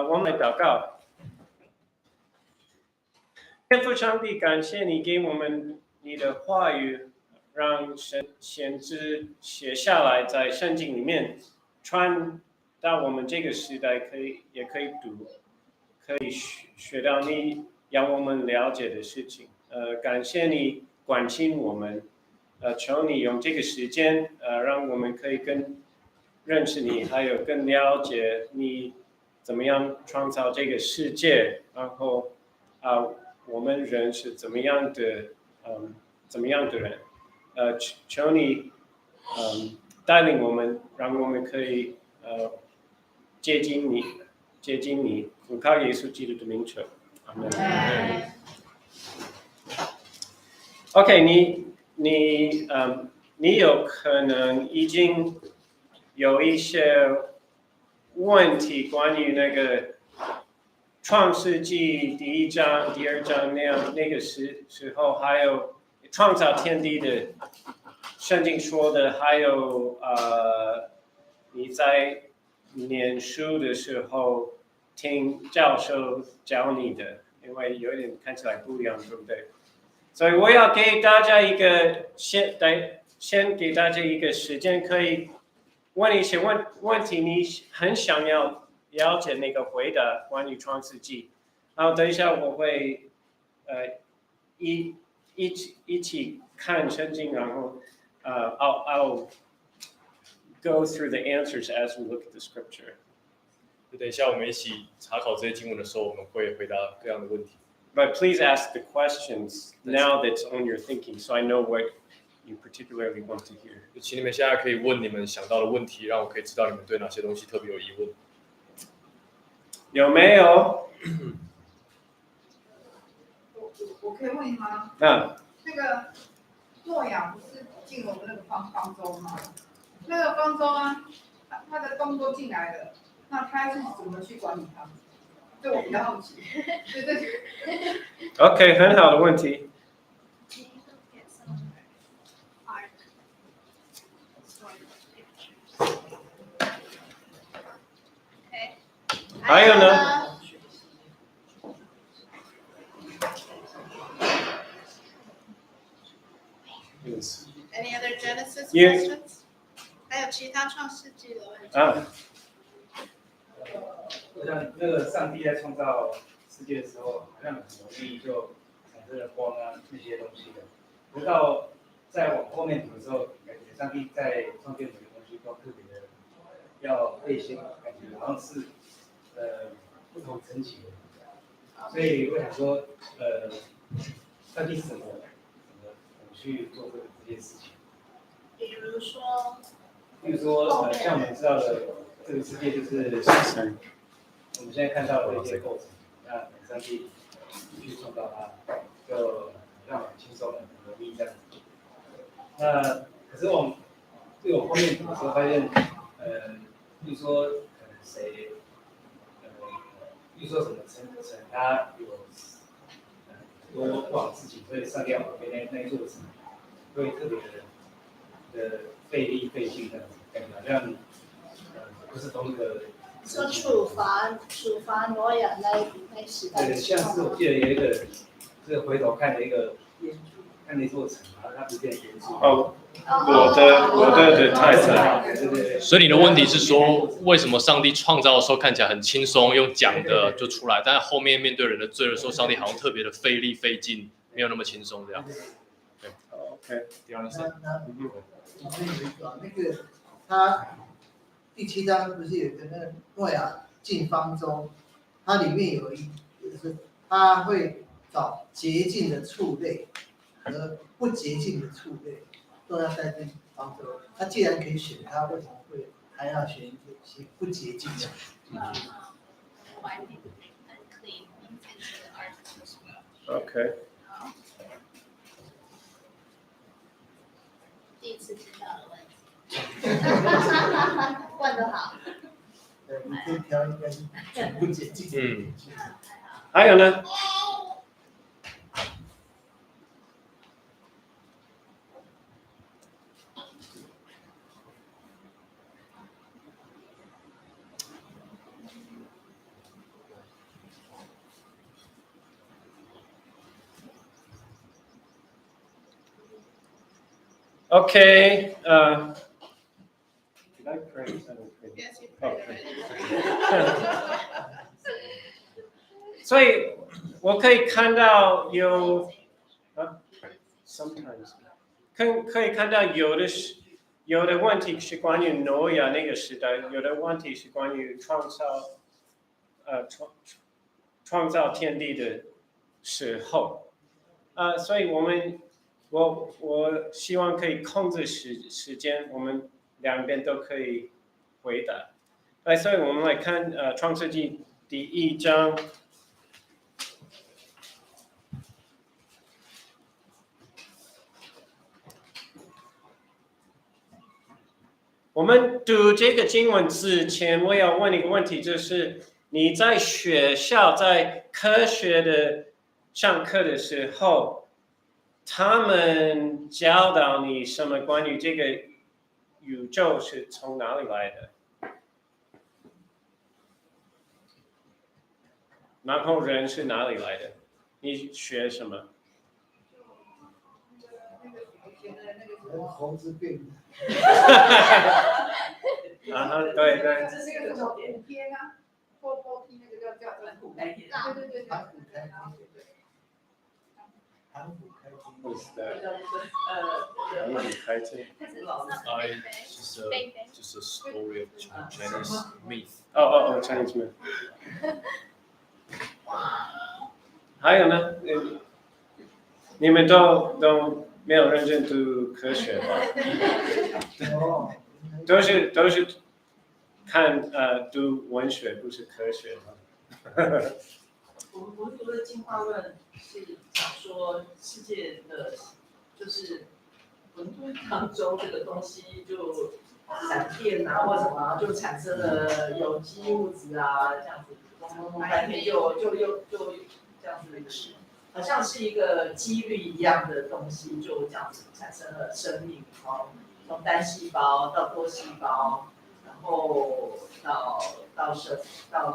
我们来祷告。天父上帝，感谢你给我们你的话语，让先知写下来在圣经里面，传到我们这个时代也可以读，可以学到你要我们了解的事情。感谢你关心我们，求你用这个时间，让我们可以更认识你，还有更了解你怎么样创造这个世界，然后我们人是怎么样的人，求你带领我们，让我们可以接近你，奉靠耶稣基督的名求，阿门。OK， 你有可能已经有一些问题关于那个创世纪第1章、第2章那个时候，还有创造天地的圣经说的，还有你在念书的时候听教授教你的，因为有点看起来不一样，对不对？所以我要给大家先给大家一个时间，可以问一些问题，你很想要了解那个回答关于创世纪。然后等一下我会一起看圣经，然后I'll go through the answers as we look at the scripture. 等一下我们一起查考这些经文的时候，我们会回答各样的问题。But please ask the questions now that's on your thinking, so I know what you particularly want to hear. 请你们现在可以问你们想到的问题，让我可以知道你们对哪些东西特别有疑问。有没有？我可以问吗？那个诺亚不是进了我们那个方舟吗？那个方舟啊，他的动作进来了，那他是怎么去管理他？这我比较好奇。对。OK， 很好的问题。还有呢？Any other Genesis questions? 还有其他创世纪的问题？好像那个上帝在创造世界的时候，好像很容易就产生了光啊那些东西的。直到再往后面读的时候，感觉上帝在创建每个东西都特别的要费心，感觉好像是不同层级的。所以我想说，上帝是怎么去做这件事情？比如说，像我们知道的，这个世界就是我们现在看到的一些构成，那上帝去创造它，就让很轻松、很容易这样子。那可是我后面有时候发现，比如说可能谁，比如说什么陈他有多不好事情，所以上帝要旁边那一座城会特别的费力费劲这样子，感觉好像不是同一个。说处罚挪亚那时代。对，像是我记得有一个，这个回头看了一座城，然后它不变严肃。我的太太。对。所以你的问题是说，为什么上帝创造的时候看起来很轻松，用讲的就出来，但是后面面对人的罪的时候，上帝好像特别的费力费劲，没有那么轻松这样。对 OK， 第二个是。那个他第7章不是有个那个诺亚进方舟，它里面有就是他会找洁净的畜类和不洁净的畜类都要带进方舟。他既然可以选，他为什么会还要选一些不洁净的？OK。第一次知道的问题。问得好。你这条应该是全部洁净。还有呢？ Okay. Did I pray? Yes, you Okay. prayed. 所以我可以看到有sometimes 可以看到有的问题是关于挪亚那个时代，有的问题是关于创造天地的时候。所以我希望可以控制时间，我们两边都可以回答。所以我们来看创世纪第1章。我们读这个经文之前，我要问一个问题，就是你在学校在科学的上课的时候，他们教导你什么关于这个宇宙是从哪里来的？然后人是哪里来的？你学什么？猴子病。对，这是一个什么虎天啊？4T 那个叫虎开天。对。盘古开天。What's that? 盘古开天。Just a story of Chinese myth. Chinese myth. 还有呢？你们都没有认真读科学吧？都是看读文学，不是科学吗？我们读的进化论是讲说世界的，就是混沌当中这个东西就闪电啊或什么，就产生了有机物质啊，这样子，白天就这样子，好像是一个几率一样的东西，就这样子产生了生命，从单细胞到多细胞，然后到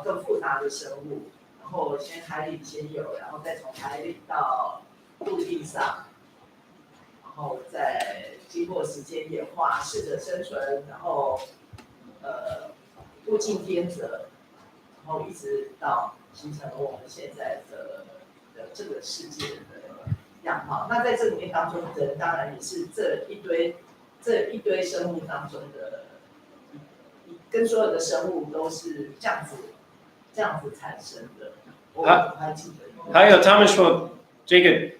更复杂的生物。然后先海里先有，然后再从海里到陆地上，然后再经过时间演化，适者生存，然后物竞天择，然后一直到形成了我们现在的这个世界的样貌。那在这里面当中，人当然也是这一堆生物当中的，跟所有的生物都是这样子产生的。还有他们说这个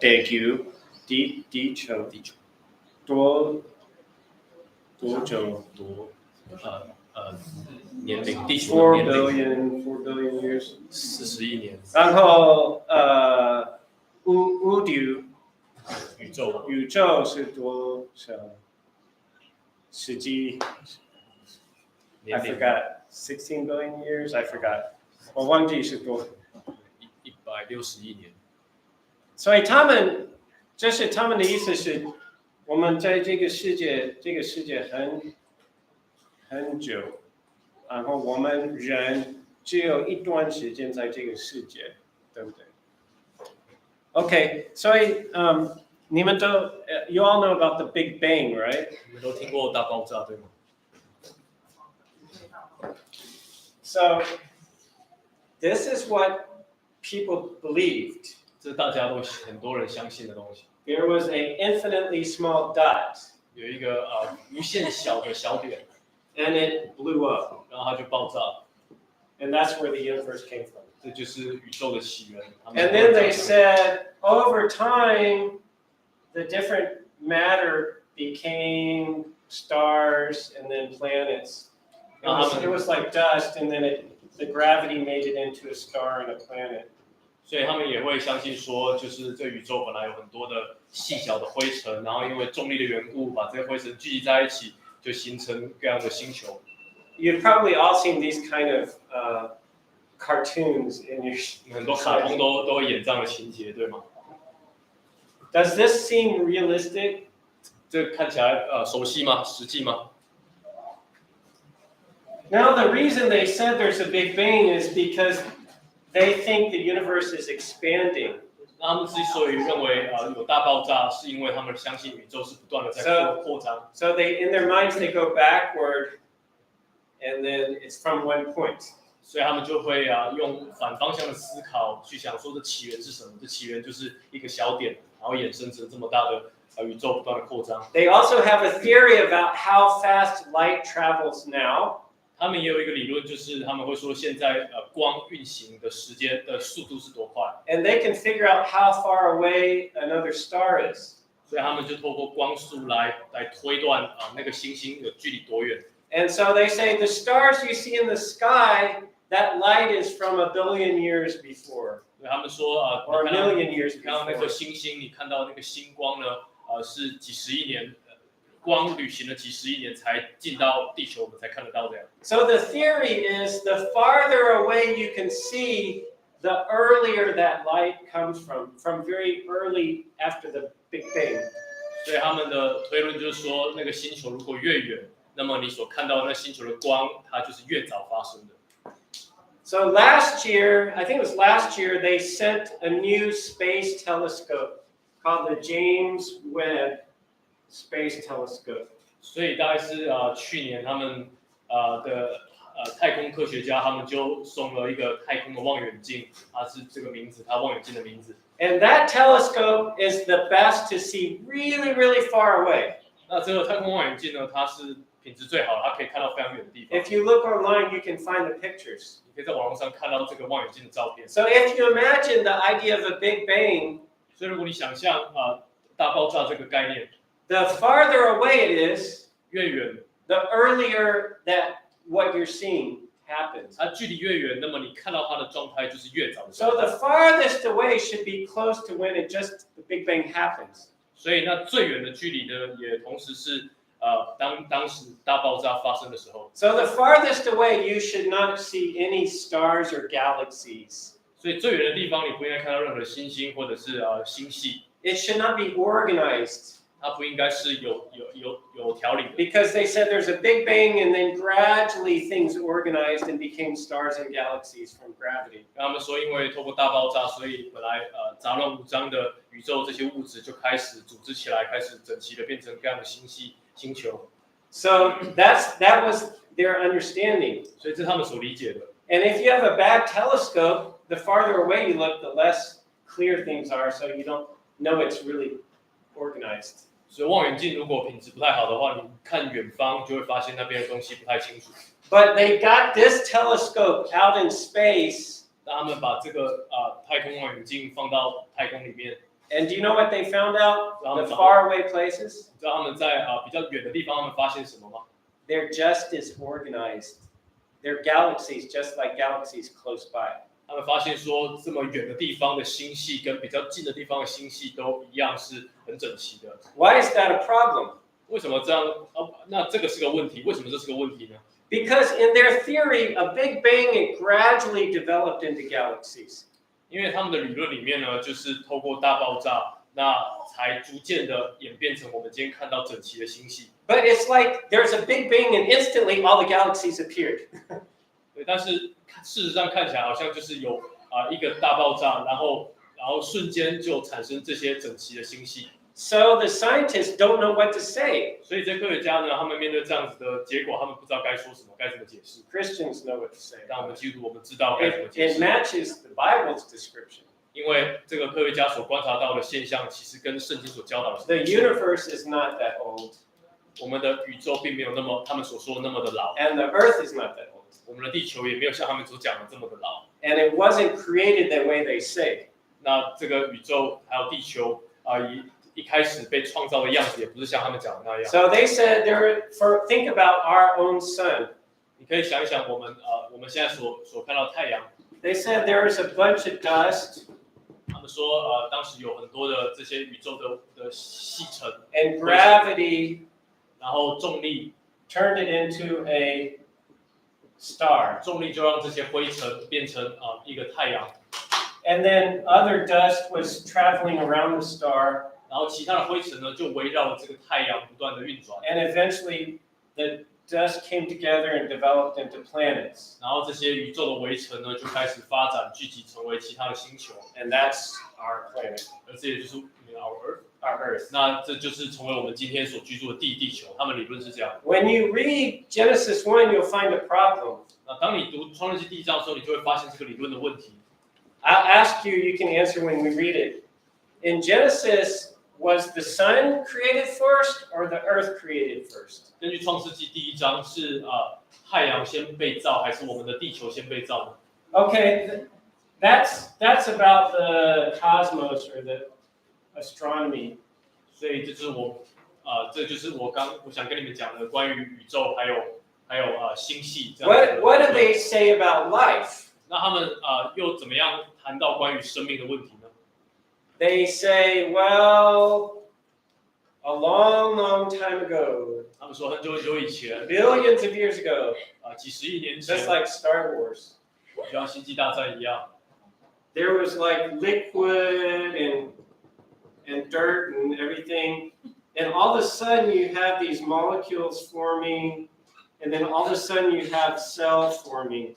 地球多久年龄地球的年龄4 billion years 40亿年，然后宇宙是多少？实际 I forgot 16 billion years. I forgot. 我忘记是多160亿年。所以他们的意思是，我们在这个世界很久，然后我们人只有一段时间在这个世界，对不对 ？OK， 所以你们都you all know about the Big Bang, right？ 你们都听过大爆炸对吗？ So this is what people believed. 这大家都很多人相信的东西。There was an infinitely small dot. 有一个无限小的小点， And it blew up. 然后它就爆炸， And that's where the universe came from. 这就是宇宙的起源。And then they said, over time, the different matter became stars and then planets. It was like dust, and then the gravity made it into a star and a planet. 所以他们也会相信说，就是这宇宙本来有很多的细小的灰尘，然后因为重力的缘故，把这些灰尘聚集在一起，就形成各样的星球。You've probably all seen these kind of cartoons in your 很多卡通都会演这样的情节，对吗？ Does this seem realistic? 这看起来熟悉吗？实际吗？ Now, the reason they said there's a Big Bang is because they think the universe is expanding. 他们之所以认为有大爆炸，是因为他们相信宇宙是不断的在扩张。So they in their minds they go backward, and then it's from one point. 所以他们就会用反方向的思考去想说这起源是什么？这起源就是一个小点，然后衍生成这么大的宇宙不断的扩张。They also have a theory about how fast light travels now. 他们也有一个理论，就是他们会说现在光运行的时间的速度是多快。And they can figure out how far away another star is. 所以他们就透过光速来推断那个星星有距离多远。And so they say the stars you see in the sky, that light is from 1 billion years before. 所以他们说or 1 million years 你看到那个 before. 星星，你看到那个星光呢，是几十亿年。光旅行了几十亿年才进到地球，我们才看得到这样。So the theory is the farther away you can see, the earlier that light comes from very early after the Big Bang. 所以他们的推论就是说，那个星球如果越远，那么你所看到的那星球的光，它就是越早发生的。So last year, I think it was last year, they sent a new space telescope called the James Webb Space Telescope. 所以大概是去年他们的太空科学家，他们就送了一个太空的望远镜，它是这个名字，它望远镜的名字。And that telescope is the best to see really, really far away. 那这个太空望远镜呢，它是品质最好的，它可以看到非常远的地方。If you look online, you can find the pictures. 你可以在网络上看到这个望远镜的照片。So if you imagine the idea of a Big Bang, 所以如果你想象大爆炸这个概念， the farther away it is, 越远， the earlier that what you're seeing happens. 它距离越远，那么你看到它的状态就是越早的。So the farthest away should be close to when it just the Big Bang happens. 所以那最远的距离呢，也同时是当时大爆炸发生的时候。So the farthest away you should not see any stars or galaxies. 所以最远的地方你不应该看到任何星星或者是星系。It should not be organized. 它不应该是有条理的。 Because they said there's a Big Bang and then gradually things organized and became stars and galaxies from gravity. 他们说，因为透过大爆炸，所以本来杂乱无章的宇宙这些物质就开始组织起来，开始整齐的变成各样的星系、星球。So that was their understanding. 所以这是他们所理解的。 And if you have a bad telescope, the farther away you look, the less clear things are, so you don't know it's really organized. 所以望远镜如果品质不太好的话，你看远方就会发现那边的东西不太清楚。But they got this telescope out in space. 那他们把这个太空望远镜放到太空里面。 And do you know what they found out? The 知 faraway places? 道他们在比较远的地方，他们发现什么吗？ They're just as organized. They're galaxies, just like galaxies close by. 他们发现说，这么远的地方的星系跟比较近的地方的星系都一样是很整齐的。Why is that a problem? 为什么这样？那这个是个问题。为什么这是个问题呢？ Because in their theory, a Big Bang it gradually developed into galaxies. 因为他们的理论里面呢，就是透过大爆炸，那才逐渐的演变成我们今天看到整齐的星系。 But it's like there's a Big Bang and instantly all the galaxies appeared. 对，但是事实上看起来好像就是有一个大爆炸，然后瞬间就产生这些整齐的星系。 So the scientists don't know what to say. 所以这些科学家呢，他们面对这样子的结果，他们不知道该说什么，该怎么解释。 Christians know what to say. 但我们基督徒，我们知道该怎么解 It 释， matches the Bible's description. 因为这个科学家所观察到的现象，其实跟圣经所教导的 The universe is not that old, 我们的宇宙并没有那么他们所说的那么的老， and the Earth is not that old. 我们的地球也没有像他们所讲的这么的老。 And it wasn't created the way they say. 那这个宇宙还有地球一开始被创造的样子，也不是像他们讲的那样。 So they said think about our own sun. 你可以想一想，我们现在所看到太阳， They said there is a bunch of dust 他们说当时有很多的这些宇宙的细尘， and gravity 然后重力 turned it into a star. 重力就让这些灰尘变成一个太阳， And then other dust was traveling around the star, 然后其他的灰尘呢就围绕着这个太阳不断的运转， and eventually the dust came together and developed into planets. 然后这些宇宙的围城呢，就开始发展聚集成为其他的星球， And that's our planet, 而这也就是 our Earth。 our Earth. 那这就是成为我们今天所居住的地球。他们理论是这样。 When you read Genesis 1, you'll find a problem. 那当你读创世纪第1章的时候，你就会发现这个理论的问题。 I'll ask you, you can answer when we read it. In Genesis, was the sun created first or the earth created first? 根据创世纪第1章是太阳先被造，还是我们的地球先被造呢？ Okay, that's about the cosmos or the astronomy. 所以这就是我想跟你们讲的关于宇宙还有星系这样子的。 What do they say about life? 那他们又怎么样谈到关于生命的问题呢？ They say, well, a long, long time ago, 他们说很久很久以前， billions of years ago, 几十亿年前， just like Star Wars, 就像星际大战一样， there was like liquid and dirt and everything, and all of a sudden you have these molecules forming, and then all of a sudden you have cells forming.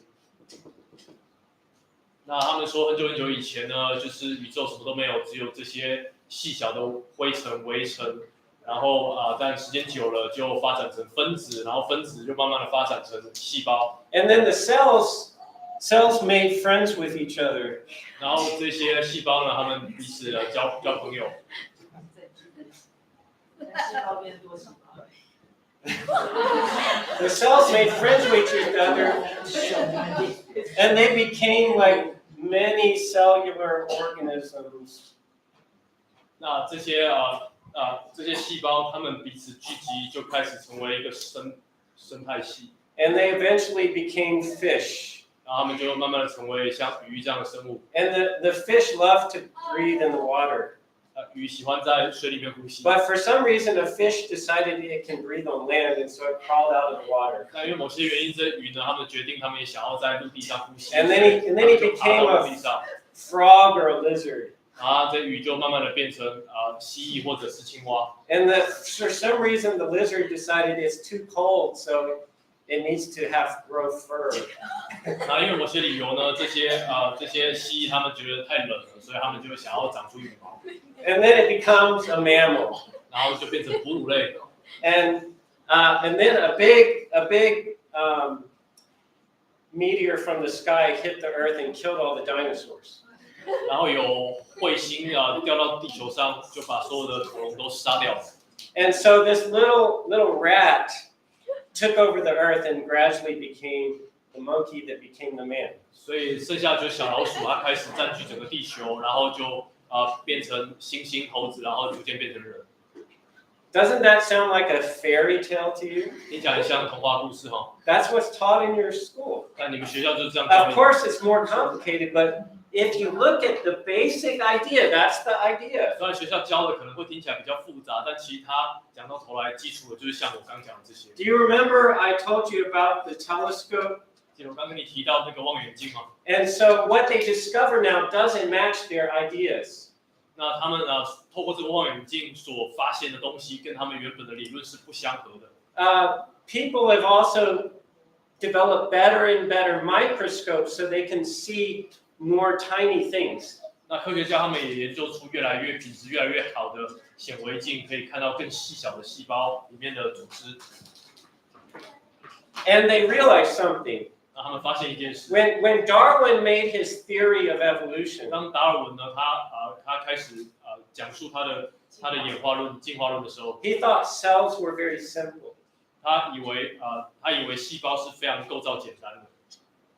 那他们说很久很久以前呢，就是宇宙什么都没有，只有这些细小的灰尘围成，然后但时间久了就发展成分子，然后分子就慢慢的发展成细胞。 And then the cells made friends with each other. 然后这些细胞呢，他们彼此交朋友。细胞变多细胞。 The cells made friends with each other, and they became like many cellular organisms. 那这些细胞，它们彼此聚集，就开始成为一个生态系。 And they eventually became fish. 然后它们就慢慢的成为像鱼这样的生物。 And the fish love to breathe in the water. 鱼喜欢在水里面呼吸。 But for some reason, a fish decided it can breathe on land, and so it crawled out of the water. 但因为某些原因，这鱼呢，它们决定，它们也想要在陆地上呼吸。 And then he 就爬 became 到 a 陆地上， frog or a lizard. 然后这鱼就慢慢的变成蜥蜴或者是青蛙。 And for some reason, the lizard decided it's too cold, so it needs to grow fur. 然后因为某些理由呢，这些蜥蜴它们觉得太冷了，所以它们就想要长出羽毛。 And then it becomes a mammal. 然后就变成哺乳类。 And then a big meteor from the sky hit the earth and killed all the dinosaurs. 然后有彗星掉到地球上，就把所有的恐龙都杀掉了。 And so this little rat took over the earth and gradually became the monkey that became the man. 所以剩下就是小老鼠，它开始占据整个地球，然后就变成猩猩、猴子，然后逐渐变成人。 Doesn't that sound like a fairy tale to you? 听起来很像童话故事哈。That's what's taught in your school. 但你们学校就是这样教 Of 你。 course, it's more complicated, but if you look at the basic idea, that's the idea. 虽然学校教的可能会听起来比较复杂，但其实它讲到头来，基础的就是像我刚讲的这些。 Do you remember I told you about the telescope? 记得我刚跟你提到那个望远镜吗？ And so what they discover now doesn't match their ideas. 那他们透过这个望远镜所发现的东西，跟他们原本的理论是不相合的。People have also developed better and better microscopes so they can see more tiny things. 那科学家他们也研究出品质越来越好的显微镜，可以看到更细小的细胞里面的组织。 And they realized something. 那他们发现一件事。 When Darwin made his theory of evolution, 当达尔文呢，他开始讲述他的演化论、进化论的时候， he thought cells were very simple. 他以为细胞是非常构造简单的。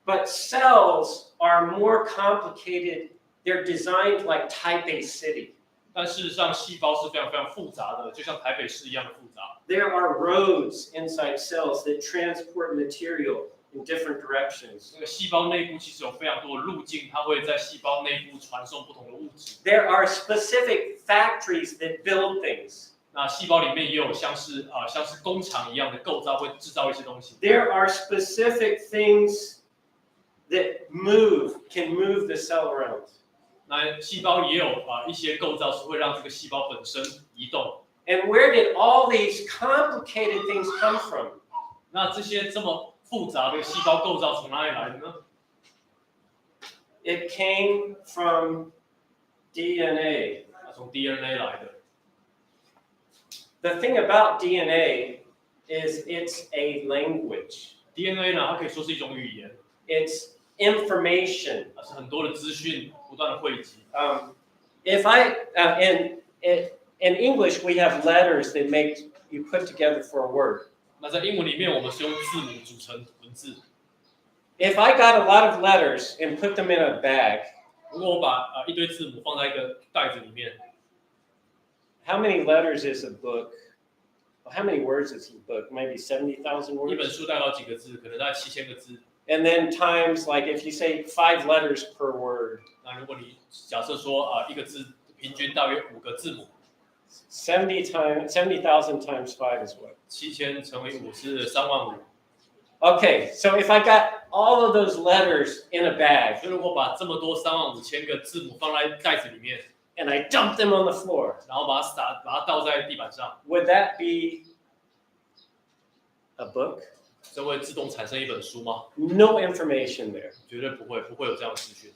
But cells are more complicated. They're designed like Type A city. 但事实上，细胞是非常非常复杂的，就像台北市一样的复杂。 There are roads inside cells that transport material in different directions. 那个细胞内部其实有非常多的路径，它会在细胞内部传送不同的物质。 There are specific factories that build things. 那细胞里面也有像是工厂一样的构造，会制造一些东西。 There are specific things that can move the cell around. 那细胞也有一些构造是会让这个细胞本身移动。 And where did all these complicated things come from? 那这些这么复杂的细胞构造从哪里来的呢？ It came from DNA. 它从 DNA 来的。 The thing about DNA is it's a language. DNA 呢，它可以说是一种语言， It's information. 它是很多的资讯不断的汇集。If I in English we have letters that make you put together for a word. 那在英文里面，我们是用字母组成文字。 If I got a lot of letters and put them in a bag, 如果我把一堆字母放在一个袋子里面， how many letters is a book? How many words is a book? Maybe 70,000一本 words. 书大概有几个字？可能大概7000个字。 And then times like if you say 5 letters per word, 那如果你假设说一个字平均大约5个字母， 70,000 times 5 is what? 7000乘以5是35000。 Okay, so if I got all of those letters in a bag 所以如果把这么多35000个字母放在袋子里面， and I dumped them on the floor, 然后把它倒在地板上， would that be a book? 这会自动产生一本书吗？ No information there. 绝对不会，不会有这样的资讯。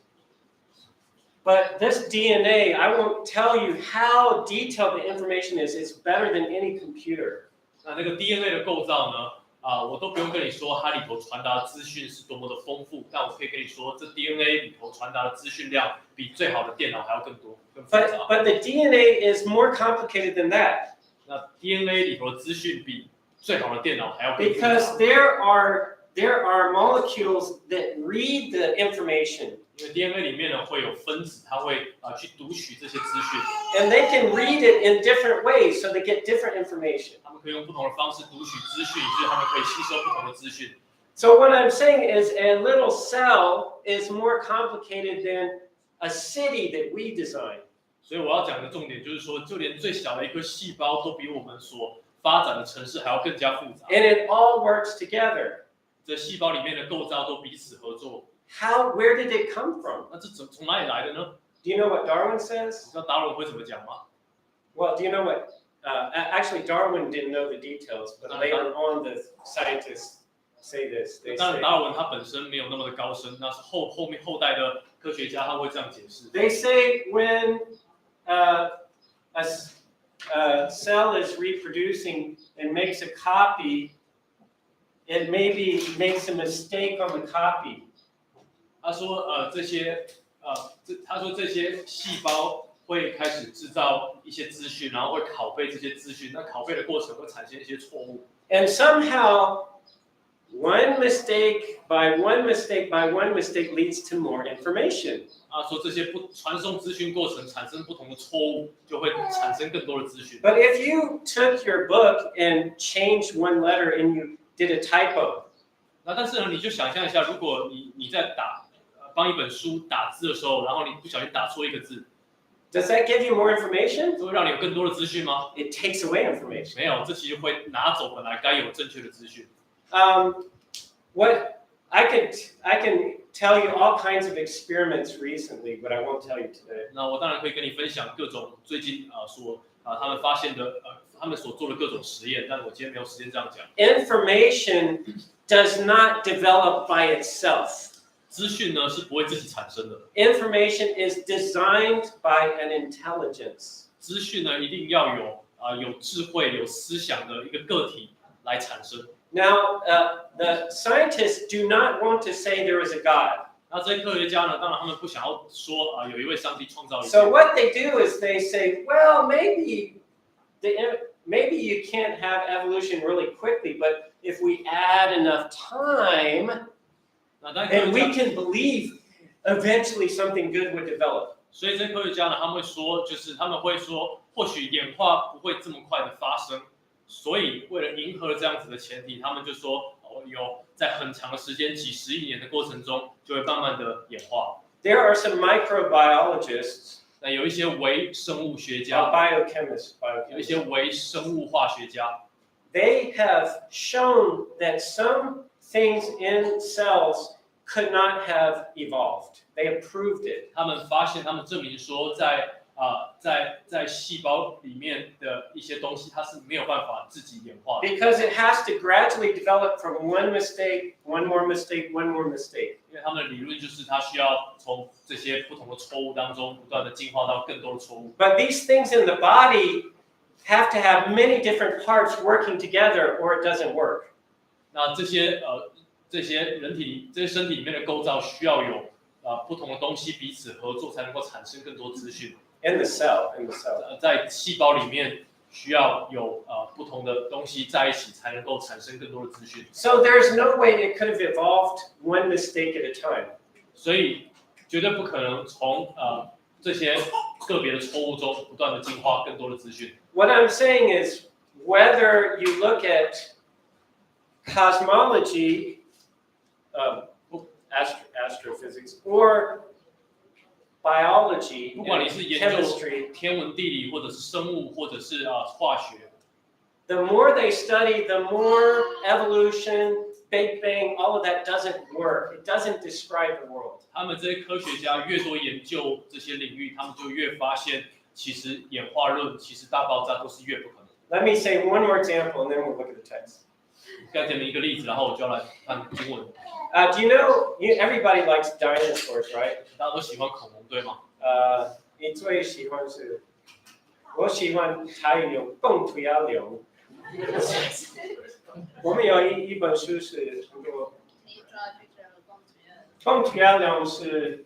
But this DNA, I won't tell you how detailed the information is. It's better than any computer. 那个 DNA 的构造呢？我都不用跟你说它里头传达的资讯是多么的丰富，但我可以跟你说，这 DNA 里头传达的资讯量比最好的电脑还要更多、更复杂。 But the DNA is more complicated than that. 那 DNA 里头的资讯比最好的电脑还要更复杂。 Because there are molecules that read the information. 因为 DNA 里面呢会有分子，它会去读取这些资讯， And they can read it in different ways, so they get different information. 他们可以用不同的方式读取资讯，以致他们可以吸收不同的资讯。 So what I'm saying is a little cell is more complicated than a city that we design. 所以我要讲的重点就是说，就连最小的一颗细胞都比我们所发展的城市还要更加复杂。 And it all works together. 这细胞里面的构造都彼此合作。 Where did it come from? 那这从哪里来的呢？ Do you know what Darwin 你 says? 知道达尔文会怎么讲吗？ Well, do you know what? Actually, Darwin didn't know the details, but later on, the scientists say this. They 当然， say, 达尔文他本身没有那么的高深，那是后代的科学家他会这样解释。 they say when a cell is reproducing and makes a copy, it maybe makes a mistake on the copy. 他说他说这些细胞会开始制造一些资讯，然后会拷贝这些资讯，那拷贝的过程会产生一些错误。 And somehow, one mistake by one mistake leads to more information. 说这些传送资讯过程产生不同的错误，就会产生更多的资讯。 But if you took your book and changed one letter and you did a typo, 那但是呢，你就想象一下，如果你在帮一本书打字的时候，然后你不小心打错一个字， does that give you more information? 这会让你有更多的资讯吗？ It takes away information. 没有，这其实会拿走本来该有正确的资讯。 What I can tell you all kinds of experiments recently, but I won't tell you today. 那我当然可以跟你分享各种最近他们发现的他们所做的各种实验，但我今天没有时间这样讲。 Information does not develop by itself. 资讯呢是不会自己产生的， Information is designed by an intelligence. 资讯呢一定要有智慧、有思想的一个个体来产生。 Now, the scientists do not want to say there is a God. 那这些科学家呢，当然他们不想要说有一位上帝创造一切。 So what they do is they say, well, maybe you can't have evolution really quickly, but if we add enough time, and we can believe eventually something good would develop. 所以这些科学家呢，他们会说，或许演化不会这么快的发生，所以为了迎合这样子的前提，他们就说，有在很长的时间，几十亿年的过程中，就会慢慢的演化。 There are some microbiologists, 那有一些微生物学家， biochemists, 有一些微生物化学家， they have shown that some things in cells could not have evolved. They have proved it. 他们证明说，在在细胞里面的一些东西，它是没有办法自己演化的。Because it has to gradually develop from one mistake, one more mistake, one more mistake. 因为他们的理论就是它需要从这些不同的错误当中不断的进化到更多的错误。But these things in the body have to have many different parts working together or it doesn't work. 那这些身体里面的构造需要有不同的东西彼此合作，才能够产生更多资讯。In the cell. 在细胞里面需要有不同的东西在一起，才能够产生更多的资讯。So there's no way it could have evolved one mistake at a time. 所以绝对不可能从这些个别的错误中不断的进化更多的资讯。What I'm saying is, whether you look at cosmology, astrophysics, or biology, 不管你是研究 chemistry, 天文地理，或者是生物，或者是化学， the more they study, the more evolution, Big Bang, all of that doesn't work. It doesn't describe the world. 他们这些科学家越多研究这些领域，他们就越发现，其实演化论，其实大爆炸都是越不可能。Let me say one more example, and then we'll look at the text. 刚才的一个例子，然后我就要来看经文。Do you know, everybody likes dinosaurs, right? 大家都喜欢恐龙，对吗？你最喜欢是？我喜欢台语有蹦腿啊龙。我们有一本书是很多。蹦腿啊龙是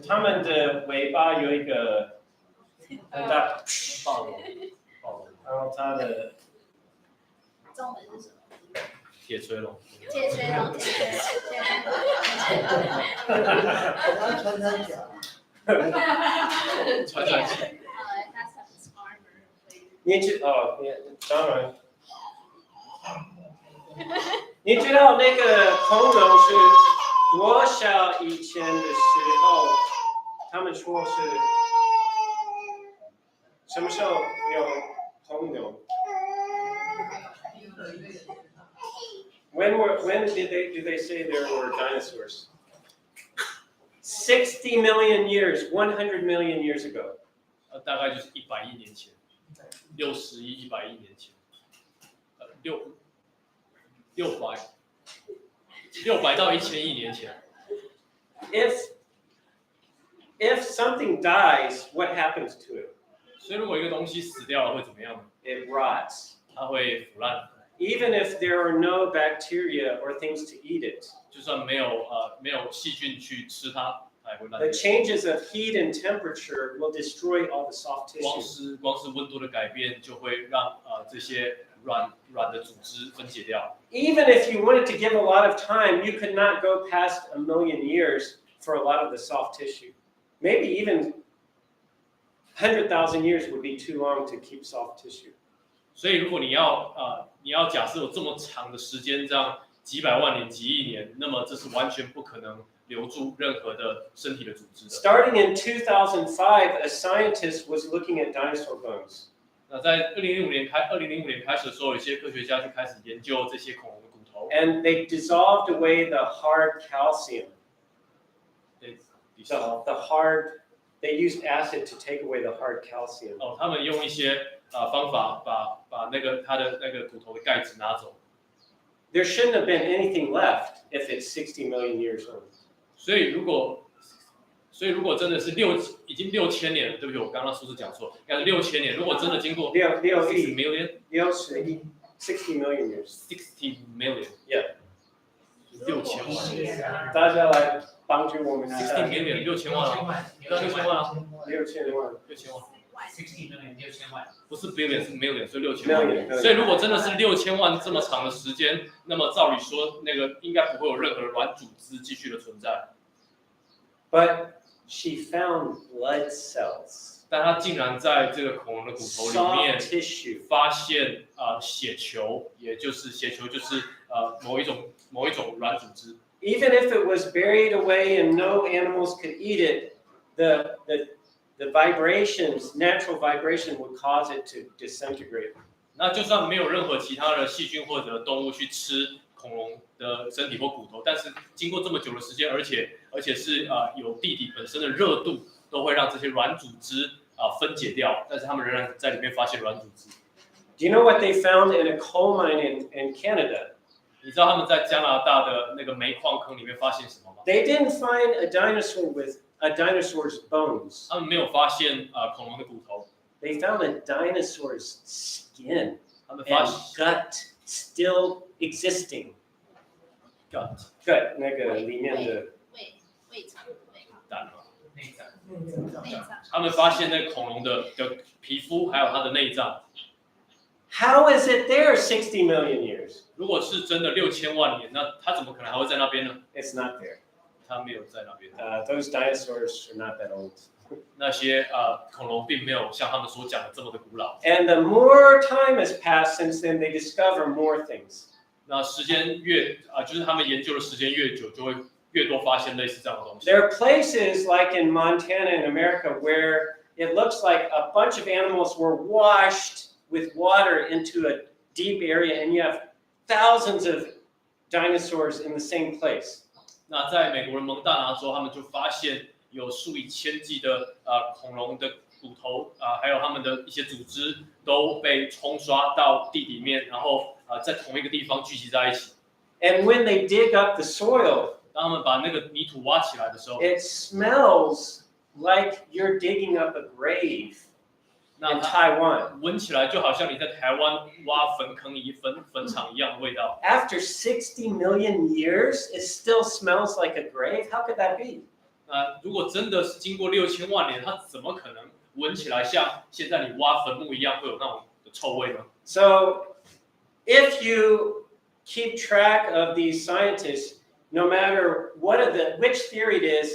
他们的尾巴有一个很大暴龙，然后它的中文是什么？铁锤龙。铁锤龙，穿山甲。传传起。你当然。你知道那个恐龙是多少以前的时候？他们说是什么时候有恐龙 When do they say there were dinosaurs? 60 million years, 100 million years ago. 大概就是100亿年前，60亿、100亿年前，600到1000亿年前。If something dies, what happens to it? 所以如果一个东西死掉了会怎么样呢？ It rots. 它会腐烂。Even if there are no bacteria or things to eat it. 就算没有细菌去吃它，它也会烂 The 掉。 changes of heat and temperature will destroy all the soft 光 tissue. 是温度的改变就会让这些软的组织分解掉。Even if you wanted to give a lot of time, you could not go past 1 million years for a lot of the soft tissue. Maybe even 100,000 years would be too long to keep soft tissue. 所以如果你要假设有这么长的时间，这样几百万年、几亿年，那么这是完全不可能留住任何的身体的组织的。Starting in 2005, a scientist was looking at dinosaur bones. 那在2005年开始的时候，有些科学家就开始研究这些恐龙的骨头。 And they dissolved away the hard calcium. They used acid to take away the hard calcium. 他们用一些方法把它的那个骨头的盖子拿走。 There shouldn't have been anything left if it's 60 million years old. 所以如果真的是已经6000年了，对不起，我刚刚数字讲错，应该是6000年。如果真的经过60 million years, 60 million, yeah. 6000万。大家来帮助我们看60 million 6000万啊，6000万啊6000万。 ，6000万。 60 million 6000万，不是 billion 是 million， 所以6000万。 Million. 所以如果真的是6000万这么长的时间，那么照理说，那个应该不会有任何的软组织继续的存在。 But she found blood cells, 但它竟然在这个恐龙的骨头里 soft 面 tissue. 发现血球，也就是血球就是某一种软组织。 Even if it was buried away and no animals could eat it, the vibrations, natural vibration would cause it to disintegrate. 那就算没有任何其他的细菌或者动物去吃恐龙的身体或骨头，但是经过这么久的时间，而且是有地底本身的热度，都会让这些软组织分解掉，但是他们仍然在里面发现软组织。Do you know what they found in a coal mine in Canada? 你知道他们在加拿大的那个煤矿坑里面发现什么吗？ They didn't find a dinosaur with a dinosaur's bones. 他们没有发现恐龙的骨头， They found a dinosaur's skin 他们发 and 现 gut still existing. gut Gut 那个里面的胃肠蛋嘛，内脏。内脏。他们发现那个恐龙的皮肤还有它的内脏。 How is it there 60 million years? 如果是真的6000万年，那它怎么可能还会在那边呢？ It's not there. 它没有在那边。Those dinosaurs are not that old. 那些恐龙并没有像他们所讲的这么的古老。 And the more time has passed since then, they discover more things. 那时间就是他们研究的时间越久，就会越多发现类似这样的东西。 There are places like in Montana in America where it looks like a bunch of animals were washed with water into a deep area, and you have thousands of dinosaurs in the same place. 那在美国的蒙大拿州，他们就发现有数以千计的恐龙的骨头还有他们的一些组织都被冲刷到地里面，然后在同一个地方聚集在一起。 And when they dig up the soil, 当他们把那个泥土挖起来的时候， it smells like you're digging up a grave 那 in 它 Taiwan. 闻起来就好像你在台湾挖坟坑坟场一样的味道。 After 60 million years, it still smells like a grave? How could that be? 那如果真的是经过6000万年，它怎么可能闻起来像现在你挖坟墓一样会有那种的臭味呢？ So, if you keep track of these scientists, no matter which theory it is,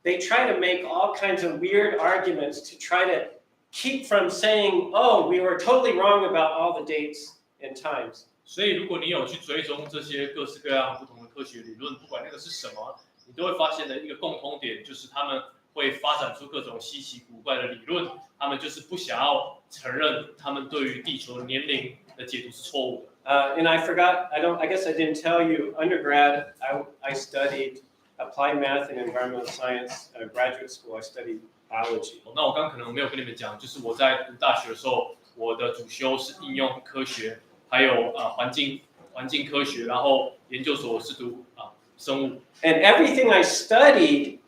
they try to make all kinds of weird arguments to try to keep from saying, oh, we were totally wrong about all the dates and times. 所以如果你有去追踪这些各式各样不同的科学理论，不管那个是什么，你都会发现的一个共通点，就是他们会发展出各种稀奇古怪的理论，他们就是不想要承认他们对于地球年龄的解读是错误的。And I forgot, I guess I didn't tell you, undergrad, I studied applied math and environmental science. Graduate school, I studied biology. 那我刚可能没有跟你们讲，就是我在读大学的时候，我的主修是应用科学，还有环境科学，然后研究所是读生物。And everything I studied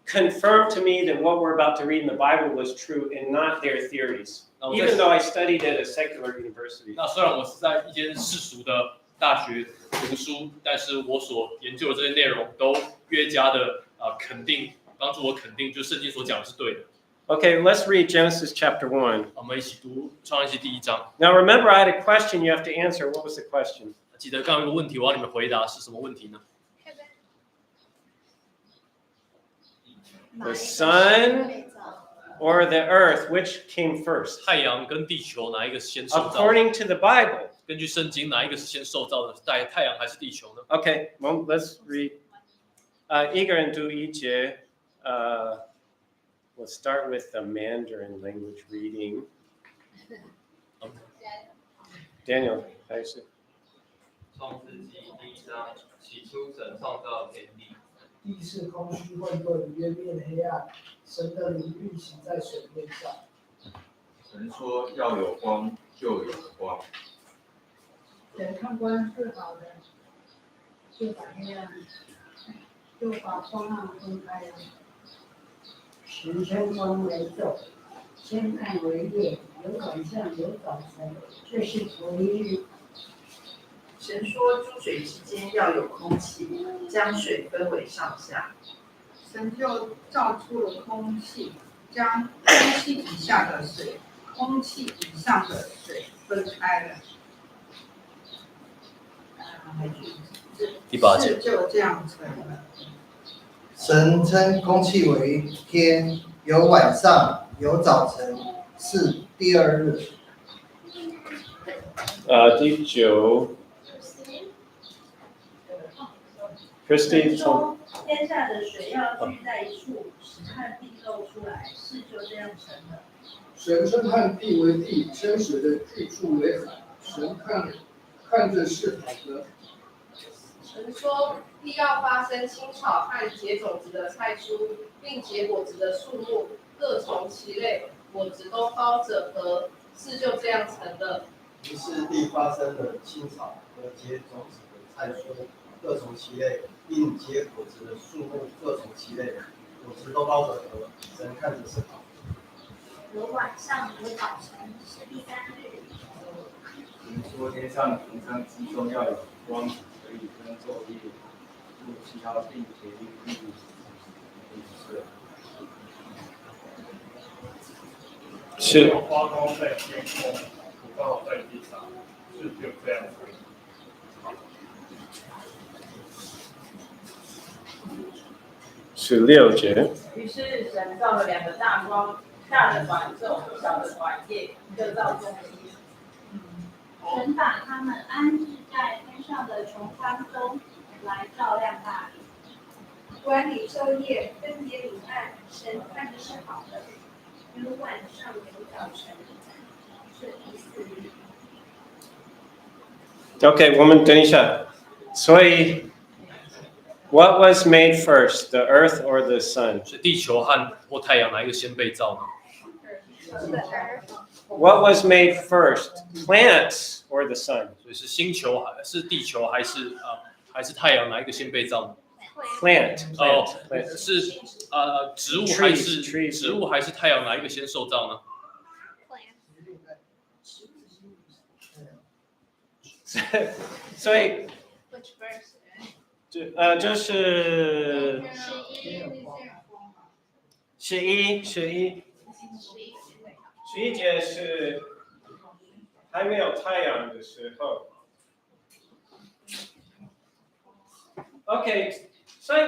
confirmed to me that what we're about to read in the Bible was true and not their theories. Even though I studied at a secular university. 那虽然我是在一间世俗的大学读书，但是我所研究的这些内容都越加的肯定，帮助我肯定，就圣经所讲的是对的。Okay, let's read Genesis chapter 1. 我们一起读创世纪第1章。Now remember, I had a question you have to answer. What was the question? 记得刚刚有个问题，我要你们回答是什么问题呢？ The sun or the earth, which came first? 太阳跟地球哪一个是先受造的？ According to the Bible. 根据圣经，哪一个是先受造的？太阳还是地球呢？ Okay, well, let's read. 一个人读一节. We'll start with the Mandarin language reading. Daniel, 开始。创世纪第1章，起初神创造天地。地是空虚混沌，渊面黑暗，神的灵运行在水面上。神说要有光，就有了光。神看光是好的，就把光暗分开了。时称光为昼，天暗为夜，有晚上有早晨，这是头一日。神说诸水之间要有空气，将水分为上下。神就造出了空气，将空气以下的水、空气以上的水分开了。第8节。事就这样成了。神称空气为天，有晚上，有早晨，是第2日。第9。Christy 说天下的水要聚在一处，使旱地露出来，事就这样成了。神称旱地为地，称水的去处为海。神看着是好的。神说地要发生青草和结种子的菜蔬，并结果子的树木，各从其类，果子都包着核，事就这样成了。于是地发生了青草和结种子的菜蔬，各从其类；并结果子的树木各从其类，果子都包着核。神看着是好。有晚上，有早晨，是第三日。说天上平常之中要有光，可以分昼夜，日期要定节律是花光在天空，土高在地上，是就这样子。16节。于是神造了2个大光，大的管昼，小的管夜，各造众星。神把他们安置在天上的穹苍中，来照亮大地，管理昼夜，分别明暗，神看着是好的。有晚上，有早晨，是第4日。OK， 我们等一下。所以 ，What was made first, the earth or the sun？ 是地球或太阳哪一个先被造呢？ What was made first, plants or the sun？ 所以是星球是地球还是太阳哪一个先被造呢？ Plant， 是植物还是太阳哪一个先受造呢？所以，就是11节是还没有太阳的时候。OK， 所以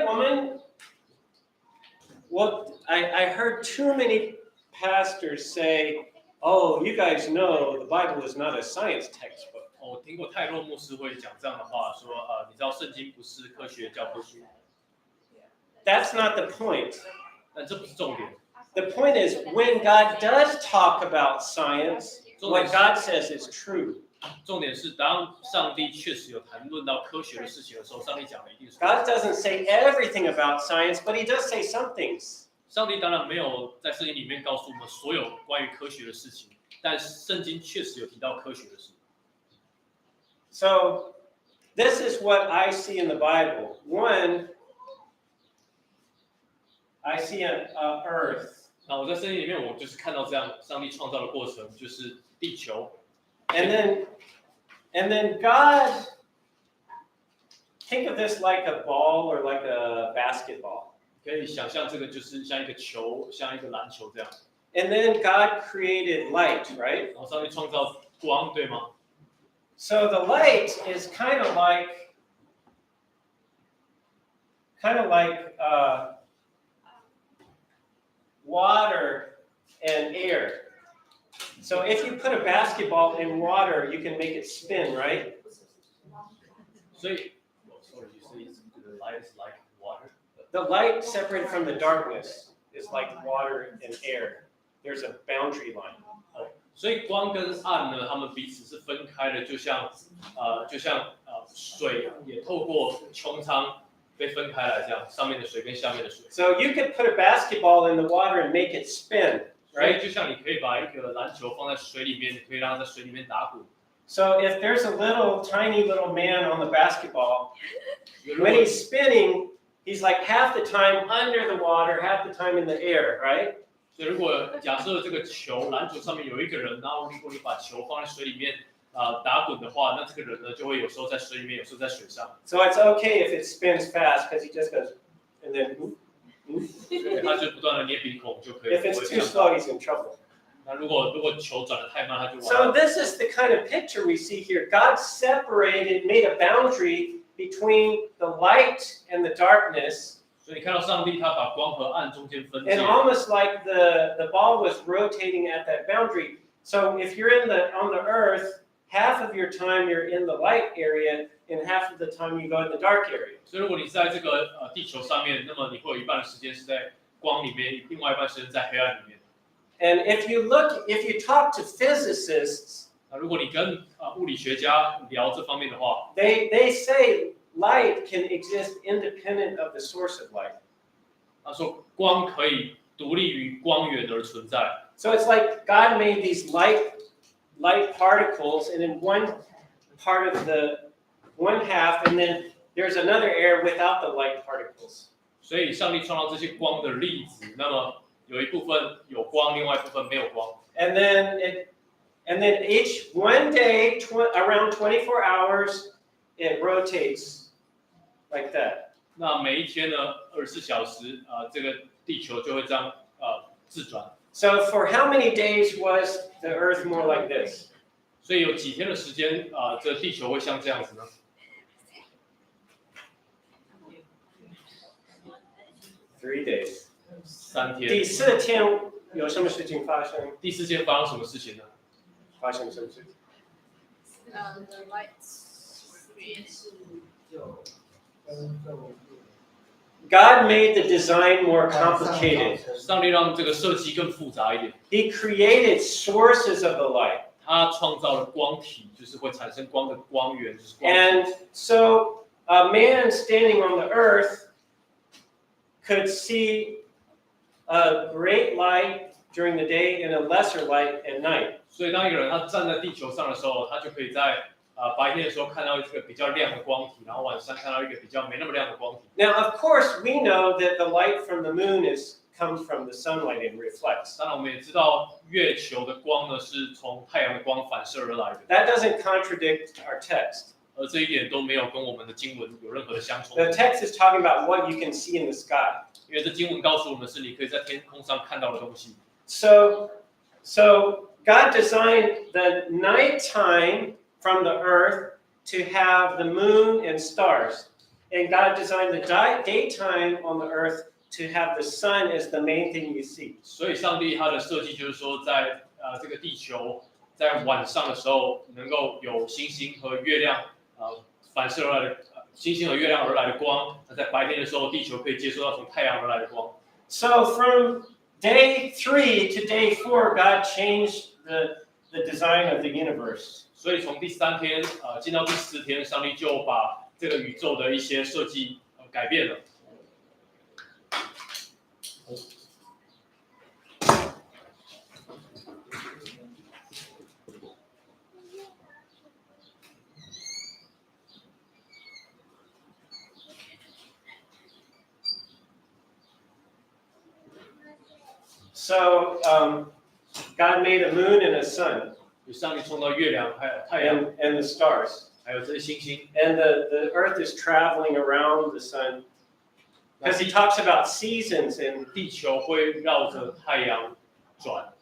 I heard too many pastors say, "Oh, you guys know the Bible is not a science textbook." 我听过太多牧师会讲这样的话，说你知道圣经不是科学教科书。That's not the point. 但这不是重点。The point is when God does talk about science, what God says is true. 重点是当上帝确实有谈论到科学的事情的时候，上帝讲的一定是。God doesn't say everything about science, but He does say some things. 上帝当然没有在圣经里面告诉我们所有关于科学的事情，但圣经确实有提到科学的事。So, this is what I see in the Bible. One, I see an earth. 那我在圣经里面，我就是看到这样，上帝创造的过程就是地球。And then God, think of this like a ball or like a basketball. 可以想象这个就是像一个球，像一个篮球这样。And then God created light, right? 然后上帝创造光，对吗？ So the light is kind of like water and air. So if you put a basketball in water, you can make it spin, right? 所以 sorry, you say the light is like water. The light separated from the darkness is like water and air. There's a boundary line. 所以光跟暗呢，它们彼此是分开的，就像水也透过穹苍被分开来，这样上面的水跟下面的水。So you could put a basketball in the water and make it spin, 所以 right? 就像你可以把一个篮球放在水里面，你可以让它在水里面打滚。So if there's a tiny little man on the basketball, when he's spinning, he's like half the time under the water, half the time in the air, right? 所以如果假设这个篮球上面有一个人，然后如果你把球放在水里面打滚的话，那这个人呢就会有时候在水里面，有时候在水上。So it's okay if it spins fast because he just goes and then. 他就不断的捏鼻孔就可以。 If it's too slow, he's in trouble. 那如果球转得太慢，他就完了。 So this is the kind of picture we see here. God separated, made a boundary between the light and the darkness. 所以你看到上帝他把光和暗中间分界。 And almost like the ball was rotating at that boundary. So if you're on the earth, half of your time you're in the light area, and half of the time you go in the dark area. 所以如果你在这个地球上面，那么你会有一半的时间是在光里面，另外一半时间在黑暗里面。 And if you talk to physicists, 如果你跟物理学家聊这方面的话 they say light can exist independent of the source of light. 他说光可以独立于光源而存在。So it's like God made these light particles, and in one part of one half, and then there's another air without the light particles. 所以上帝创造这些光的粒子，那么有一部分有光，另外一部分没有光。And then each one day, around 24 hours, it rotates like that. 那每一天呢，24小时这个地球就会这样自转。So for how many days was the Earth more like this? 所以有几天的时间这地球会像这样子呢？3 days. 3天。第4天有什么事情发生？第4天发生什么事情呢？发生什么事情？ The lights. God made the design more complicated. 上帝让这个设计更复杂一点。He created sources of the light. 他创造了光体，就是会产生光的光源，就是光体。And so a man standing on the earth could see a great light during the day and a lesser light at night. 所以当一个人他站在地球上的时候，他就可以在白天的时候看到一个比较亮的光体，然后晚上看到一个比较没那么亮的光体。Now, of course, we know that the light from the moon comes from the sunlight and reflects. 当然，我们也知道月球的光呢是从太阳的光反射而来的。That doesn't contradict our text. 而这一点都没有跟我们的经文有任何的相冲。 The text is talking about what you can see in the sky. 因为这经文告诉我们是你可以在天空上看到的东西。So God designed the nighttime from the earth to have the moon and stars. And God designed the daytime on the earth to have the sun as the main thing you see. 所以上帝他的设计就是说，在这个地球在晚上的时候能够有星星和月亮反射而来的星星和月亮而来的光，那在白天的时候，地球可以接收到从太阳而来的光。So from day 3 to day 4, God changed the design of the universe. 所以从第3天进到第4天，上帝就把这个宇宙的一些设计改变了。So God made a moon and a sun. 上帝创造月亮，还有太阳 and the stars. 还有这些星星。And the earth is traveling around the sun. Because he talks about seasons and 地球会绕着太阳转。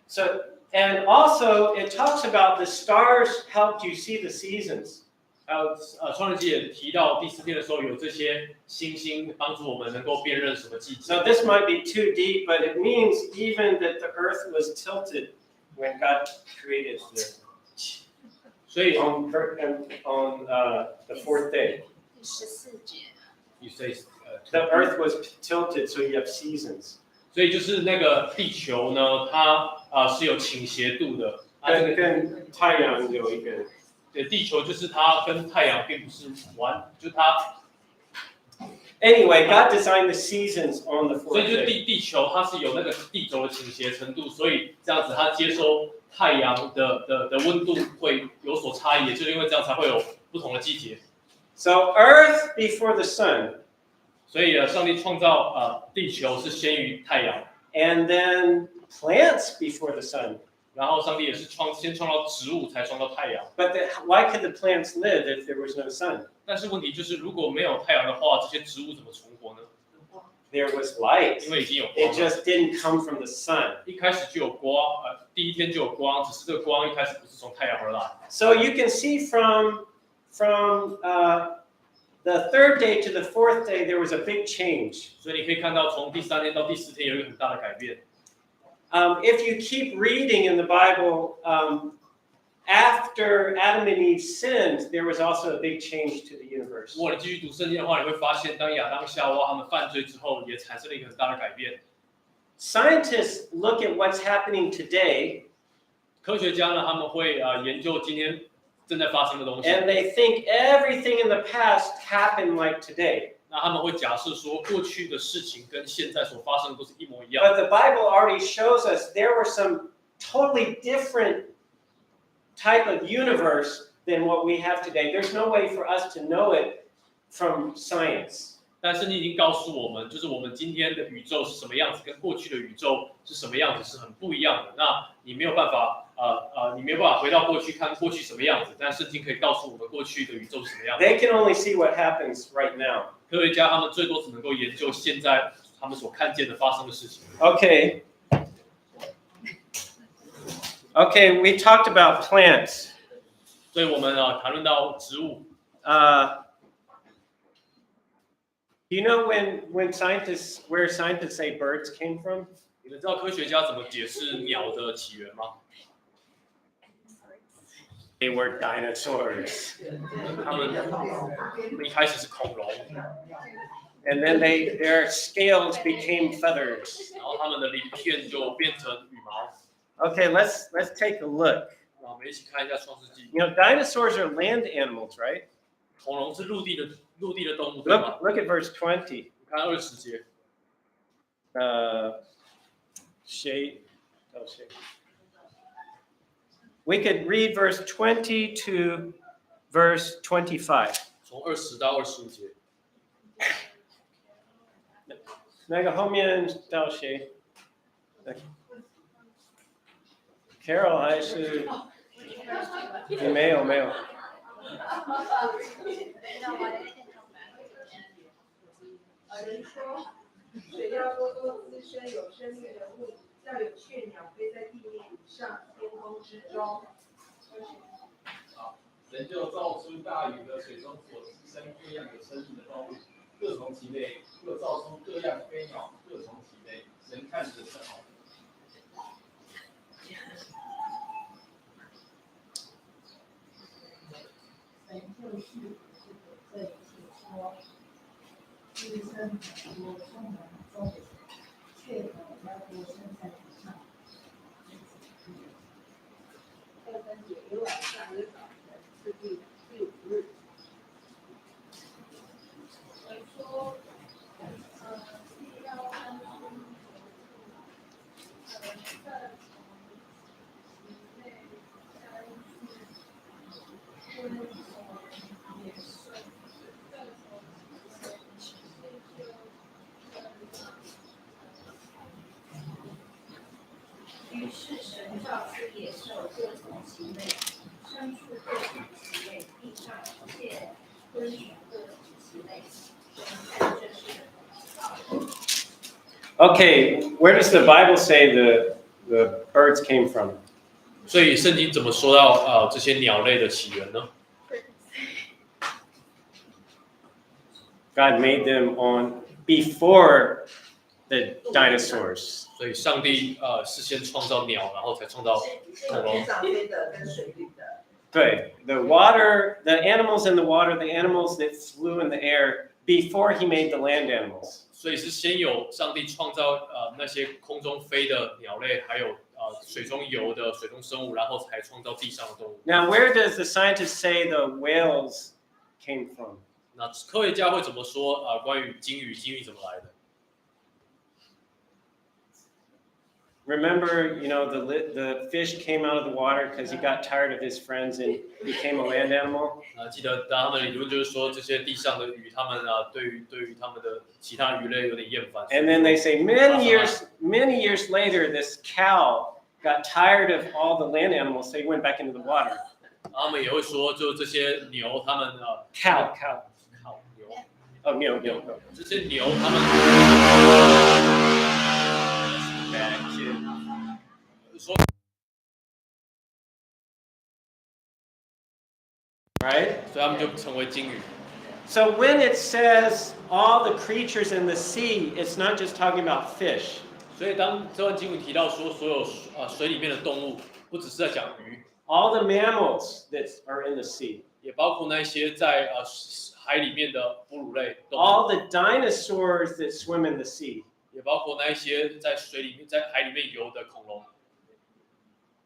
So and also it talks about the stars helped you see the seasons. 还有创世纪也提到第4天的时候，有这些星星帮助我们能够辨认什么季节。 Now this might be too deep, but it means even that the earth was tilted when God created the. 所以 on the 4th day. 第14节。You say the earth was tilted, so you have seasons. 所以就是那个地球呢，它是有倾斜度的。跟太阳有一个。对，地球就是它跟太阳并不是就它。Anyway, God designed the seasons on the 4th day. 所以就地球它是有那个地轴的倾斜程度，所以这样子它接收太阳的温度会有所差异，就是因为这样才会有不同的季节。So Earth before the sun. 所以上帝创造地球是先于太阳。And then plants before the sun. 然后上帝也是先创造植物，才创造太阳。But why could the plants live if there was no sun? 但是问题就是，如果没有太阳的话，这些植物怎么存活呢？ There was light. 因为已经有光。It just didn't come from the sun. 一开始就有光，第1天就有光，只是这个光一开始不是从太阳而来。So you can see from the 3rd day to the 4th day, there was a big change. 所以你可以看到，从第3天到第4天有一个很大的改变。If you keep reading in the Bible, after Adam and Eve sinned, there was also a big change to the universe. 如果你继续读圣经的话，你会发现，当亚当夏娃他们犯罪之后，也产生了一个很大的改变。Scientists look at what's happening today. 科学家呢，他们会研究今天正在发生的东西。And they think everything in the past happened like today. 那他们会假设说，过去的事情跟现在所发生的都是一模一样。 But the Bible already shows us there were some totally different type of universe than what we have today. There's no way for us to know it from science. 但圣经已经告诉我们，就是我们今天的宇宙是什么样子，跟过去的宇宙是什么样子是很不一样的。那你没有办法，你没有办法回到过去看过去什么样子，但圣经可以告诉我们过去的宇宙是什么样子。 They can only see what happens right now. 科学家他们最多只能够研究现在他们所看见的发生的事情。 Okay. Okay, we talked about plants. 所以我们谈论到植物。Do you know where scientists say birds came from? 你们知道科学家怎么解释鸟的起源吗？ They were dinosaurs. 他们一开始是恐龙， And then their scales became feathers. 然后他们的鳞片就变成羽毛。 Okay, let's take a look. 那我们一起看一下创世纪。 You know, dinosaurs are land animals, right? 恐龙是陆地的动物，对吗？ Look at verse 20. 看20节。We could read verse 20 to verse 25. 从20到25节。那个后面到谁？ Carol 还是？没有。人说，水要多多滋生有生命的物，要有雀鸟飞在地面以上，天空之中。神就造出大鱼和水中所滋生各样有生命的动物，各从其类；又造出各样飞鸟，各从其类。神看着是好。神就是这一切说，滋生很多充满中，却鸟要多生在地上。2分节，有晚上有早晨，是第5日。神说，必要安舒。于是神造出野兽各从其类，牲畜各从其类，地上一切昆虫各从其类。神看这是好。 Okay, where does the Bible say the birds came from? 所以圣经怎么说到这些鸟类的起源呢？ God made them before the dinosaurs. 所以上帝是先创造鸟，然后才创造恐龙。天上飞的跟水里的。对 the water, the animals in the water, the animals that flew in the air before he made the land animals. 所以是先有上帝创造那些空中飞的鸟类，还有水中游的水中生物，然后才创造地上的动物。 Now, where does the scientists say the whales came from? 那科学家会怎么说关于鲸鱼？鲸鱼怎么来的？ Remember, you know, the fish came out of the water because he got tired of his friends and became a land animal. 记得他们的理论就是说，这些地上的鱼，他们对于他们的其他鱼类有点厌烦。 And then they say many years later, this cow got tired of all the land animals, so he went back into the water. 他们也会说，就这些牛，他们cow 牛，牛，这些牛他们说 ，right？ 所以他们就成为鲸鱼。 So when it says all the creatures in the sea, it's not just talking about fish. 所以当这段经文提到说所有水里面的动物，不只是在讲鱼， all the mammals that are in the sea. 也包括那些在海里面的哺乳类动物。 all the dinosaurs that swim in the sea. 也包括那一些在水里面、在海里面游的恐龙。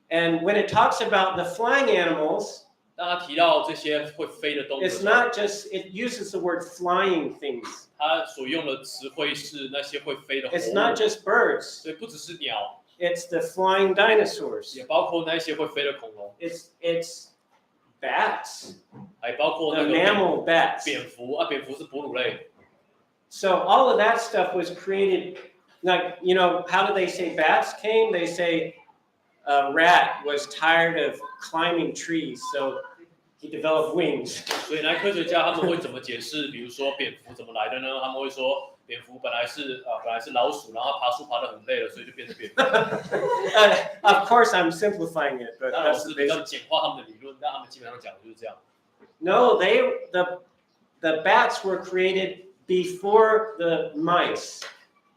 And when it talks about the flying animals, 当他提到这些会飞的动物的 it's 时候， not just, it uses the word flying things. 他所用的词汇是那些会飞的活 It's not 物， just birds. 所以不只是鸟， It's the flying dinosaurs. 也包括那些会飞的恐龙， It's bats, 还包括 the 那个 mammal bats. 蝙蝠啊，蝙蝠是哺乳类。 So all of that stuff was created, like, you know, how do they say bats came? They say a rat was tired of climbing trees, so he developed wings. 所以呢，科学家他们会怎么解释？比如说蝙蝠怎么来的呢？他们会说蝙蝠本来是老鼠，然后爬树爬得很累了，所以就变成蝙蝠。Of course, I'm simplifying it, but 当然我 that's 是 the 比较 basic. 简化他们的理论，但他们基本上讲的就是这样。 No, the bats were created before the mice.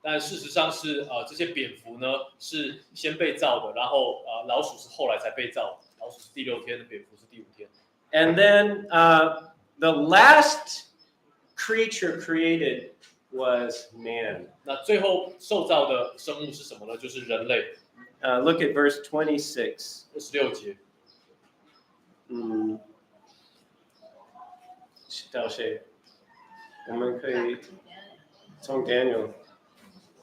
但事实上是这些蝙蝠呢是先被造的，然后老鼠是后来才被造的，老鼠是第6天的，蝙蝠是第5天。 And then the last creature created was man. 那最后受造的生物是什么呢？就是人类。 Look at verse 26. 26节。到谁？我们可以从 Daniel。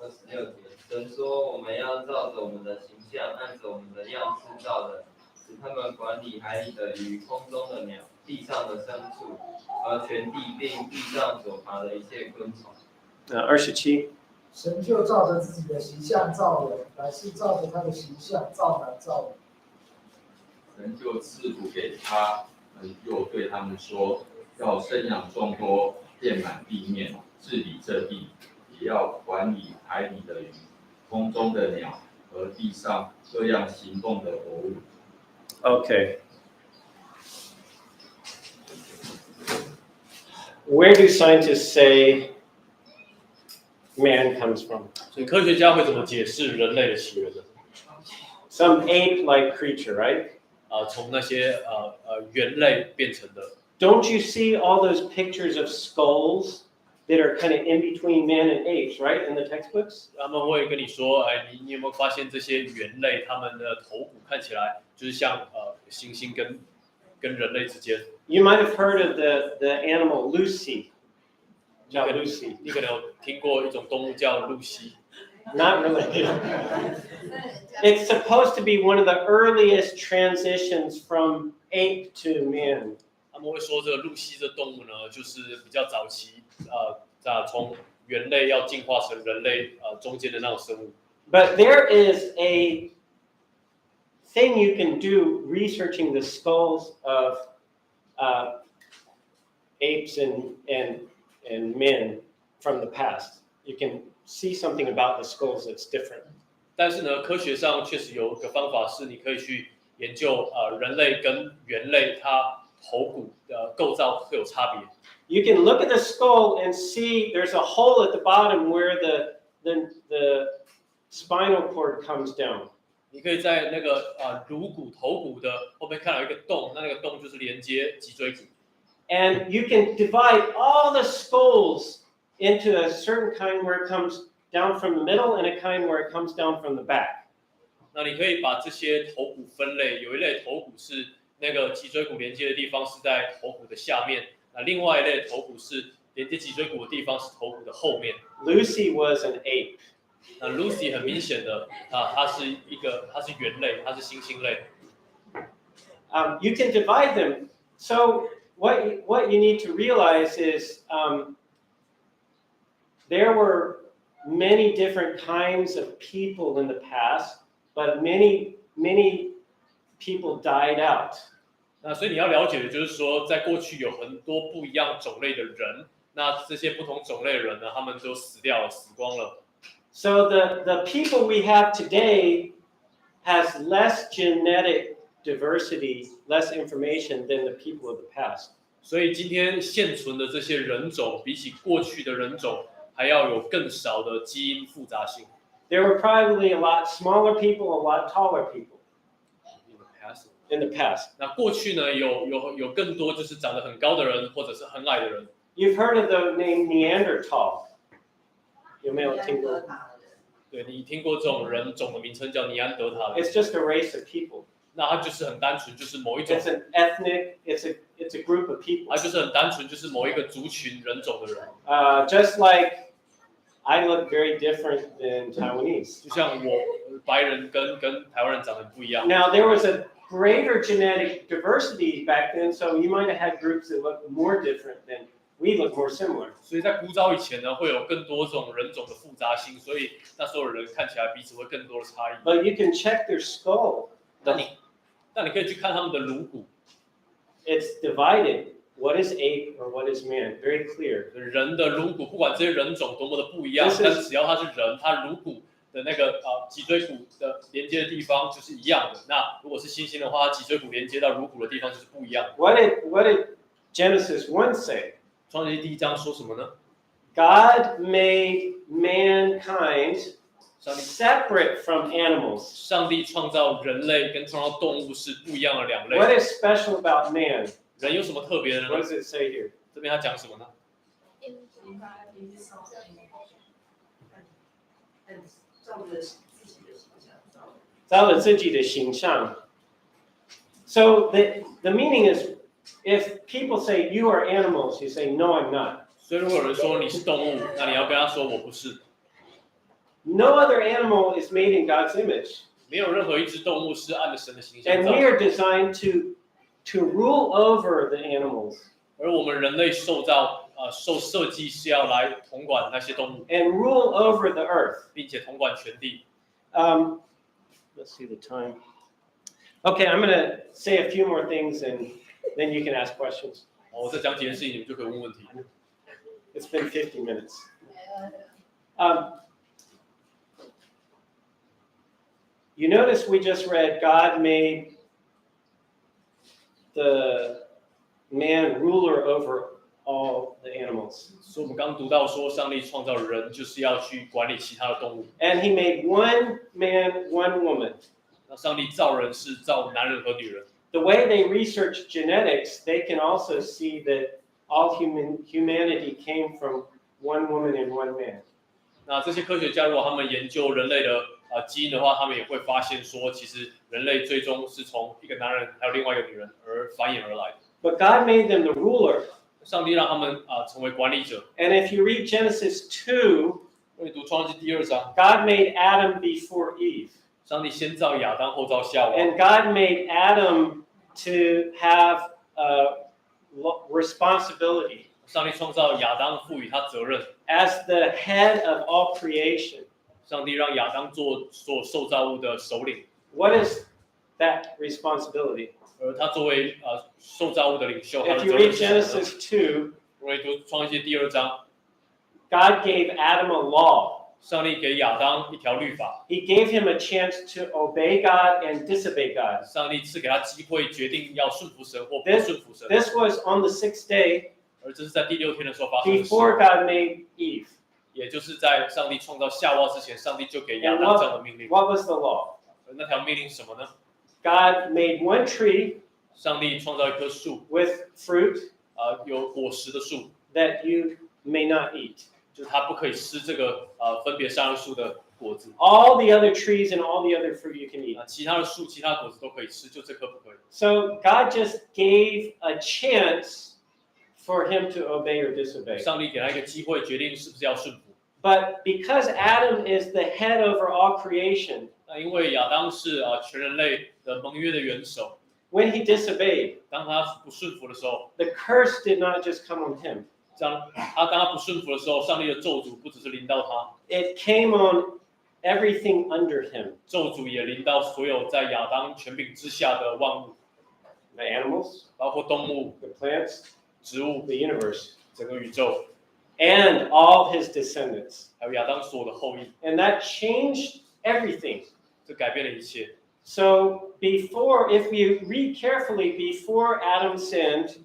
26节，神说：“我们要照着我们的形象，按着我们的样式造人，使他们管理海里的鱼、空中的鸟、地上的牲畜和全地，并地上所爬的一切昆虫。” 27。神就照着自己的形象造人，百姓照着他的形象造男造女。神就赐福给他们，又对他们说：“要生养众多，遍满地面，治理这地。” 也要管理海里的鱼、空中的鸟和地上各样行动的活物。Okay. Where do scientists say man comes from? 所以科学家会怎么解释人类的起源呢？ Some ape-like creature, right? 从那些猿类变成的。 Don't you see all those pictures of skulls that are kind of in between man and apes, right, in the textbooks? 他们会跟你说，你有没有发现这些猿类，他们的头骨看起来就是像猩猩跟人类之间。You might have heard of the animal Lucy. 叫 Lucy. 你可能有听过一种动物叫露西。 Not really. It's supposed to be one of the earliest transitions from ape to man. 他们会说这个露西这动物呢，就是比较早期从猿类要进化成人类中间的那种生物。But there is a thing you can do researching the skulls of apes and men from the past. You can see something about the skulls that's different. 但是呢，科学上确实有个方法是，你可以去研究人类跟猿类它头骨的构造会有差别。You can look at the skull and see there's a hole at the bottom where the spinal cord comes down. 你可以在那个颅骨头骨的后面看到一个洞，那个洞就是连接脊椎骨。And you can divide all the skulls into a certain kind where it comes down from the middle and a kind where it comes down from the back. 那你可以把这些头骨分类，有一类头骨是那个脊椎骨连接的地方是在头骨的下面，那另外一类头骨是连接脊椎骨的地方是头骨的后面。Lucy was an ape. 那 Lucy 很明显的它是猿类，它是猩猩类。You can divide them. So what you need to realize is there were many different kinds of people in the past, but many people died out. 那所以你要了解的就是说，在过去有很多不一样种类的人，那这些不同种类的人呢，他们都死掉了，死光了。So the people we have today has less genetic diversity, less information than the people of the past. 所以今天现存的这些人种，比起过去的人种，还要有更少的基因复杂性。There were probably a lot smaller people, a lot taller people. In the past. 那过去呢，有更多就是长得很高的人，或者是很矮的人。You've heard of the name Neanderthal? 有没有听过？对，你听过这种人种的名称叫尼安德塔人？ It's just a race of people. 那它就是很单纯，就是某一种。It's an ethnic. It's a group of people. 它就是很单纯，就是某一个族群人种的人。Just like I look very different than Taiwanese. 就像我白人跟台湾人长得不一样。Now there was a greater genetic diversity back then, so you might have had groups that looked more different than we look more similar. 所以在古早以前呢，会有更多种人种的复杂性，所以那时候的人看起来彼此会更多的差异。But you can check their skull. 但你可以去看他们的颅骨。It's divided. What is ape or what is man? Very clear. 人的颅骨，不管这些人种多么的不一样，但只要他是人，他颅骨的那个脊椎骨的连接的地方就是一样的。那如果是猩猩的话，脊椎骨连接到颅骨的地方就是不一样的。What did Genesis 1 say? 创世纪第1章说什么呢 God made mankind separate from animals. 上帝创造人类跟创造动物是不一样的两类。 What is special about man? 人有什么特别的呢 What does it say here? 这边他讲什么呢？造了自己的形象。So the meaning is, if people say you are animals, you say no, I'm not. 所以如果有人说你是动物，那你要跟他说我不是。No other animal is made in God's image. 没有任何一只动物是按着神的形象 And 造 we 的。 are designed to rule over the animals. 而我们人类受设计是要来统管那些动物， And rule over the earth. 并且统管全地。Let's see the time. Okay, I'm going to say a few more things and then you can ask questions. 我再讲几件事情，你们就可以问问题。It's been 50 minutes. You notice we just read God made the man ruler over all the animals. 所以我们刚刚读到说，上帝创造人就是要去管理其他的动物。 And he made one man, one woman. 那上帝造人是造男人和女人。 The way they research genetics, they can also see that all humanity came from one woman and one man. 那这些科学家如果他们研究人类的基因的话，他们也会发现说，其实人类最终是从一个男人还有另外一个女人而繁衍而来的。 But God made them the ruler. 上帝让他们成为管理者。 And if you read Genesis 2, 如果你读创世纪第2章， God made Adam before Eve. 上帝先造亚当，后造夏娃。 And God made Adam to have responsibility. 上帝创造亚当，赋予他责任。 As the head of all creation. 上帝让亚当做所有受造物的首领。 What is that responsibility? 而他作为受造物的领袖，他 If 的 you 责任 read 是什么呢？ Genesis 2, 如果你读创世纪第2章， God gave Adam a law. 上帝给亚当一条律法， He gave him a chance to obey God and disobey God. 上帝赐给他机会决定要顺服神或不 This, 顺服神。 this was on the 6th day 而这是在第6天的时候发生的事， before God made Eve. 也就是在上帝创造夏娃之前，上帝就给亚当这样的命令。 What was the law? 而那条命令是什么呢？ God made one tree 上帝创造一棵树， with fruit 有果实的树， that you may not eat. 就是他不可以吃这个分别善恶树的果子。 All the other trees and all the other fruit you can eat. 其他的树、其他果子都可以吃，就这棵不可以。 So God just gave a chance for him to obey or disobey. 上帝给他一个机会，决定是不是要顺服。 But because Adam is the head over all creation, 那因为亚当是全人类的盟约的元首， when he disobeyed, 当他不顺服的时候， the curse did not just come on him. 当他不顺服的时候，上帝的咒诅不只是临到他， It came on everything under him. 咒诅也临到所有在亚当权柄之下的万物， The animals, 包括动物、 the plants, 植物、 the universe, 整个宇宙， and all his descendants. 还有亚当所有的后裔， And that changed everything. 这改变了一切。 So before, if you read carefully, before Adam sinned,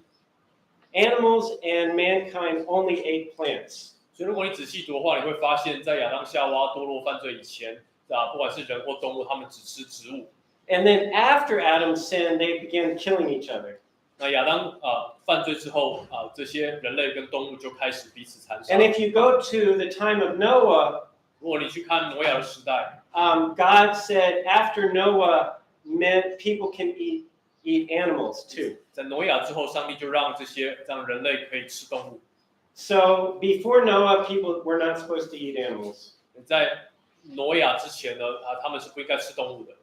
animals and mankind only ate plants. 所以如果你仔细读的话，你会发现在亚当夏娃堕落犯罪以前，不管是人或动物，他们只吃植物。 And then after Adam sinned, they began killing each other. 那亚当犯罪之后这些人类跟动物就开始彼此残杀。 And if you go to the time of Noah, 如果你去看挪亚的时代， God said after Noah people can eat animals too. 在挪亚之后，上帝就让人类可以吃动物。So before Noah, people were not supposed to eat animals. 在挪亚之前呢，他们是不应该吃动物的。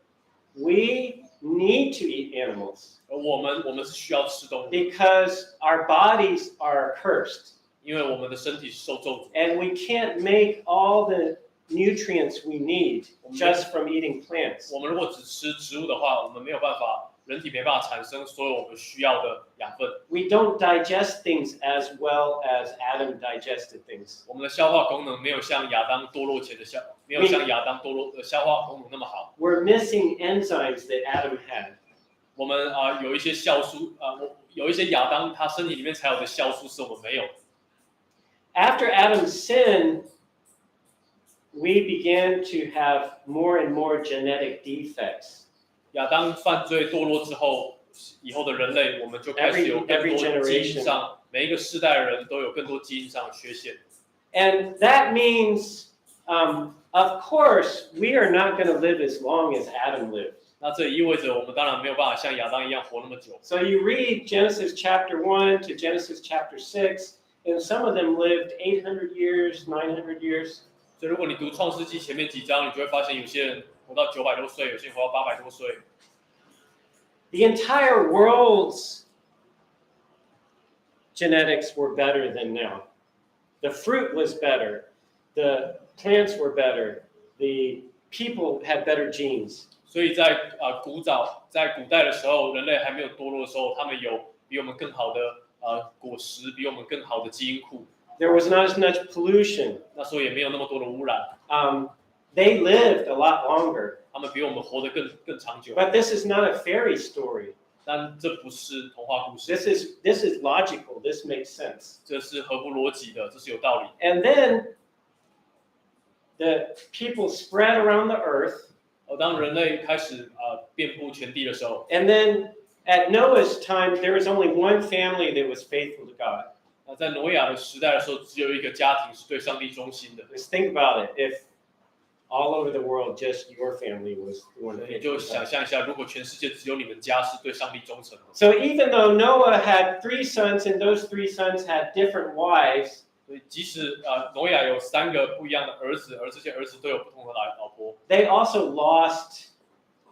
We need to eat animals. 而我们是需要吃动物 because our bodies are cursed. 因为我们的身体是受咒诅。And we can't make all the nutrients we need just from eating plants. 我们如果只吃植物的话，我们没有办法，人体没办法产生所有我们需要的养分。We don't digest things as well as Adam digested things. 我们的消化功能没有像亚当堕落前的消化功能那么好。We're missing enzymes that Adam had. 我们有一些酵素有一些亚当他身体里面才有的酵素是我们没有。After Adam's sin, we began to have more and more genetic defects. 亚当犯罪堕落之后，以后的人类我们就开始有更多基因上，每一个世代的人都有更多基因上的缺陷。And that means, of course, we are not going to live as long as Adam lived. 那这意味着我们当然没有办法像亚当一样活那么久。So you read Genesis chapter 1 to Genesis chapter 6, and some of them lived 800 years, 900 years. 所以如果你读创世纪前面几章，你就会发现有些人活到900多岁，有些人活到800多岁。The entire world's genetics were better than now. The fruit was better. The plants were better. The people had better genes. 所以在古代的时候，人类还没有堕落的时候，他们有比我们更好的果实，比我们更好的基因库。There was not as much pollution. 那时候也没有那么多的污染。They lived a lot longer. 他们比我们活得更长久。But this is not a fairy story. 但这不是童话故事。This is logical. This makes sense. 这是合乎逻辑的，这是有道理。And then the people spread around the earth. 当人类开始遍布全地的时候。And then at Noah's time, there was only one family that was faithful to God. 在挪亚的时代的时候，只有一个家庭是对上帝忠心的。Just think about it. If all over the world, just your family was the one. 你就想象一下，如果全世界只有你们家是对上帝忠诚的。So even though Noah had 3 sons, and those 3 sons had different wives. 所以即使挪亚有3个不一样的儿子，而这些儿子都有不同的老婆。They also lost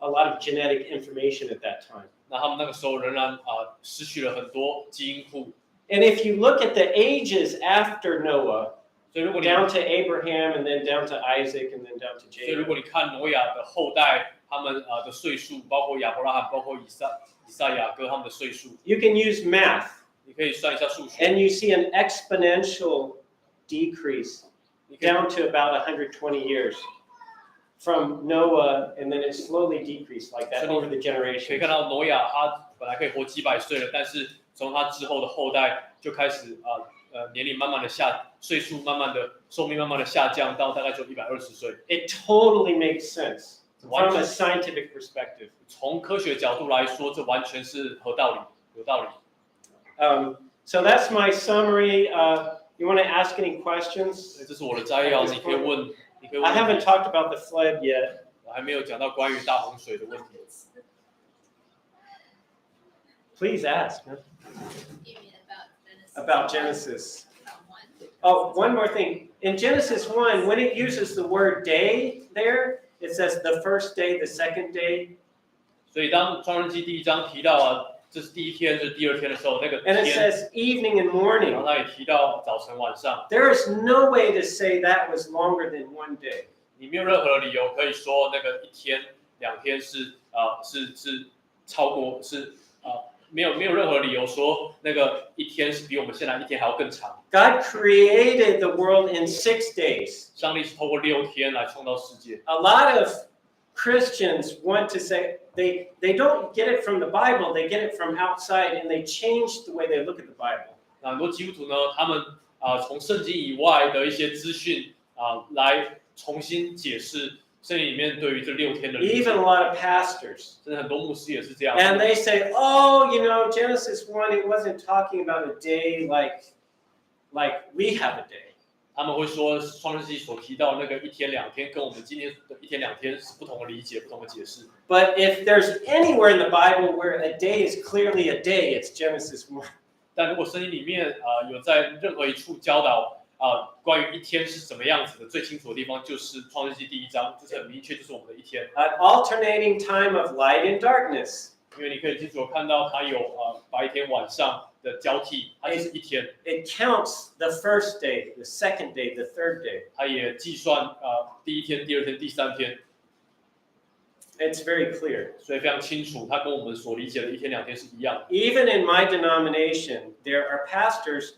a lot of genetic information at that time. 那他们那个时候仍然失去了很多基因库。And if you look at the ages after Noah, 所以如果你 down to Abraham and then down to Isaac and then down to 所以如 Jacob. 果你看挪亚的后代，他们的岁数，包括亚伯拉罕，包括以撒雅各他们的岁数， You can use math. 你可以算一下数学。And you see an exponential decrease down to about 120 years from Noah, and then it slowly decreased like that over the 可以 generations. 看到挪亚他本来可以活几百岁了，但是从他之后的后代就开始年龄慢慢的岁数慢慢的寿命慢慢的下降到大概就120岁。It totally makes sense from a scientific perspective. 从科学角度来说，这完全是有道理。So that's my summary. You want to ask any questions? 这是我的摘要，你可以问。I haven't talked about the flood yet. 我还没有讲到关于大洪水的问题。Please ask. About Genesis. Oh, one more thing. In Genesis 1, when it uses the word day there, it says the first day, the second day. 所以当创世纪第1章提到这是第1天，这是第2天的时候，那个 And it 天， says evening and morning. 然后他也提到早晨晚上。There is no way to say that was longer than one day. 你没有任何的理由可以说那个1天、2天是超过没有任何理由说那个1天是比我们现在1天还要更长。God created the world in 6 days. 上帝是透过6天来创造世界。A lot of Christians want to say they don't get it from the Bible, they get it from outside, and they change the way they look at the Bible. 很多基督徒呢，他们从圣经以外的一些资讯来重新解释圣经里面对于这6天的理解。 Even a lot of pastors. 真的很多牧师也是这样。 And they say, oh, Genesis 1, it wasn't talking about a day like we have a day. 他们会说创世纪所提到那个一天两天，跟我们今天的一天两天是不同的理解、不同的解释。But if there's anywhere in the Bible where a day is clearly a day, it's Genesis 1. 但如果圣经里面有在任何一处教导关于一天是怎么样子的，最清楚的地方就是创世纪第1章，就是很明确，就是我们的一天。An alternating time of light and darkness. 因为你可以清楚看到它有白天晚上的交替，它就是一天。It counts the first day, the second day, the third day. 它也计算第一天、第二天、第三天。It's very clear. 所以非常清楚，它跟我们所理解的一天两天是一样的。Even in my denomination, there are pastors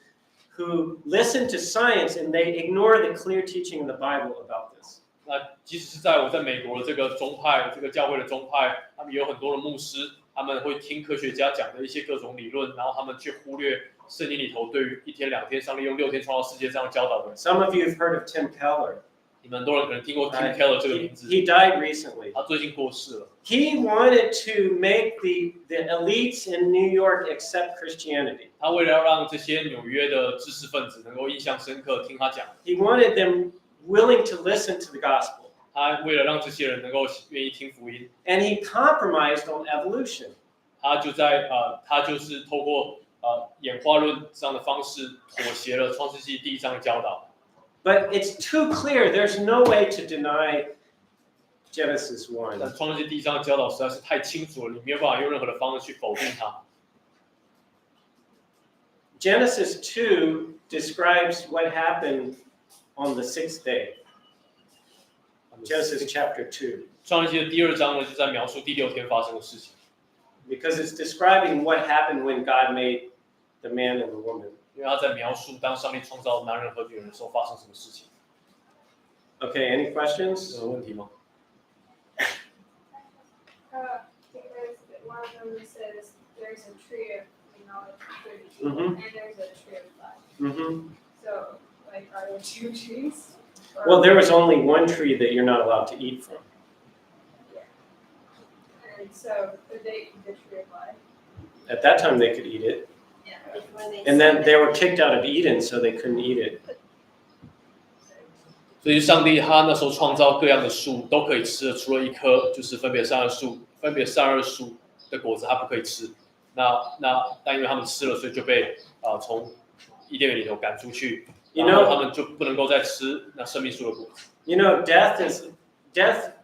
who listen to science and they ignore the clear teaching in the Bible about this. 那即使是在我在美国的这个宗派，这个教会的宗派，他们也有很多的牧师，他们会听科学家讲的一些各种理论，然后他们却忽略圣经里头对于一天两天，上帝用6天创造世界这样教导的。Some of you have heard of Tim Keller. 你们很多人可能听过 Tim Keller 这个名字。He died recently. 他最近过世了。He wanted to make the elites in New York accept Christianity. 他为了要让这些纽约的知识分子能够印象深刻听他讲。He wanted them willing to listen to the gospel. 他为了让这些人能够愿意听福音。And he compromised on evolution. 他就是透过演化论这样的方式妥协了创世纪第1章的教导。But it's too clear. There's no way to deny Genesis 1. 但创世纪第1章的教导实在是太清楚了，你没有办法用任何的方式去否定它。Genesis 2 describes what happened on the 6th day. Genesis chapter 2. 创世纪的第2章呢，就在描述第6天发生的事情。Because it's describing what happened when God made the man and the woman. 因为他在描述当上帝创造男人和女人的时候发生什么事情。Okay, any questions? 有问题吗？ Because one of them says there's a tree of knowledge of good Mm-hmm. and there's a tree of life. Mm-hmm. So, like, are there 2 trees? Well, there was only one tree that you're not allowed to eat from. Yeah. And so, could they eat the tree of life? At that time, they could eat it. Yeah. When they And then they were kicked out of Eden, so they couldn't eat it. 所以上帝他那时候创造各样的树都可以吃的，除了一棵就是分别善恶树的果子，他不可以吃。但因为他们吃了，所以就被从伊甸园里头赶出去，然后他们就不能够再吃那生命树的果子。You know, death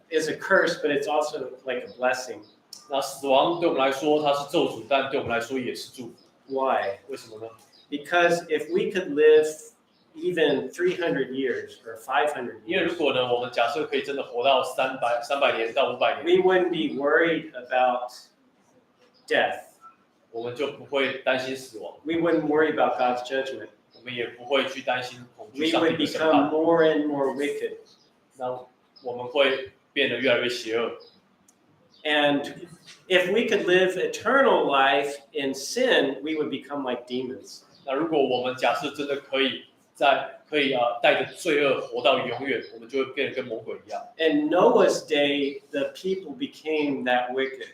is a curse, but it's also like a blessing. 那死亡对我们来说它是咒诅，但对我们来说也是祝福。Why? 为什么呢？ Because if we could live even 300 years or 500因为 years, 如果呢，我们假设可以真的活到300年到500年， we wouldn't be worried about death. 我们就不会担心死亡， We wouldn't worry about God's judgment. 我们也不会去担心恐惧 We 上 would 帝的审 become 判。 more and more wicked. 那我们会变得越来越邪恶。 And if we could live eternal life in sin, we would become like demons. 那如果我们假设真的可以带着罪恶活到永远，我们就会变得跟魔鬼一样。 In Noah's day, the people became that wicked.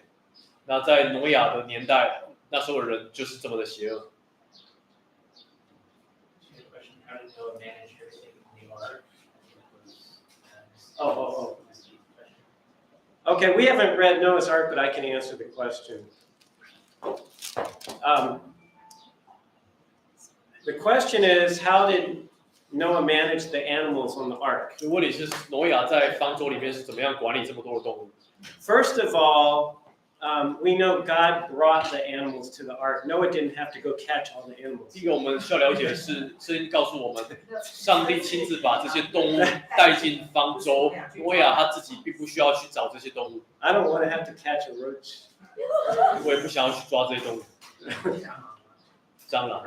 那在挪亚的年代，那时候的人就是这么的邪恶。 Oh. Okay, we haven't read Noah's Ark, but I can answer the question. The question is, how did Noah manage the animals on the ark? 问题是挪亚在方舟里面是怎么样管理这么多的动物？ First of all, we know God brought the animals to the ark. Noah didn't have to go catch all the animals. 第一个我们需要了解的是，圣经告诉我们，上帝亲自把这些动物带进方舟，挪亚他自己并不需要去找这些动物。 I don't want to have to catch a roach. 我也不想要去抓这些动物。蟑螂。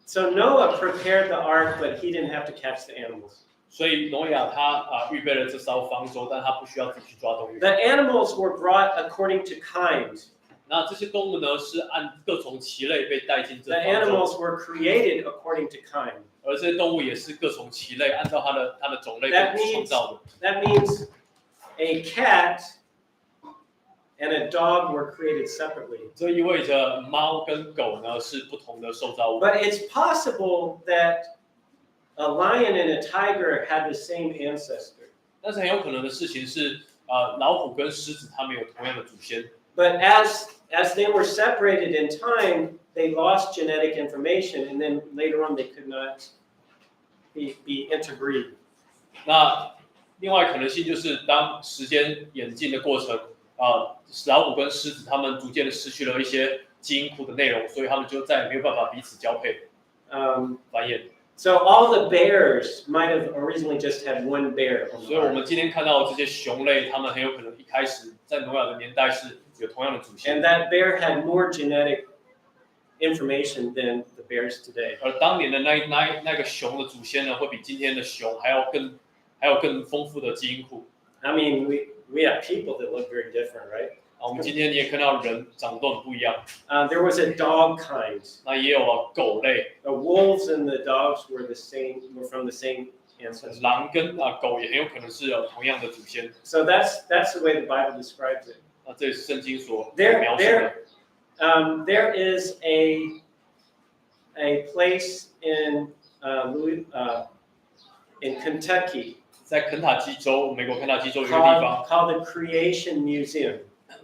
So Noah prepared the ark, but he didn't have to catch the animals. 所以挪亚他预备了这艘方舟，但他不需要自己去抓动物。 The animals were brought according to kind. 那这些动物呢，是按各种其类被带进这 The 方舟。 animals were created according to kind. 而这些动物也是各种其类，按照它的种类被创造的。 That means a cat and a dog were created separately. 这意味着猫跟狗呢是不同的受造物。But it's possible that a lion and a tiger had the same ancestor. 但是很有可能的事情是，老虎跟狮子它们有同样的祖先。But as they were separated in time, they lost genetic information, and then later on they could not be interbreed. 那另外可能性就是，当时间演进的过程，老虎跟狮子它们逐渐的失去了一些基因库的内容，所以它们就再也没有办法彼此交配，繁衍。So all the bears might have originally just had one bear. 所以我们今天看到这些熊类，它们很有可能一开始在挪亚的年代是有同样的祖先。And that bear had more genetic information than the bears today. 而当年的那个熊的祖先呢，会比今天的熊还有更丰富的基因库。I mean, we have people that look very different, right? 我们今天你也看到人长得都很不一样。There was a dog kind. 那也有狗类。The wolves and the dogs were from the same ancestors. 狼跟狗也很有可能是有同样的祖先。So that's the way the Bible describes it. 那这也是圣经所描述的。There is a place in Kentucky. 在肯塔基州，美国肯塔基州有一个地方 called the Creation Museum.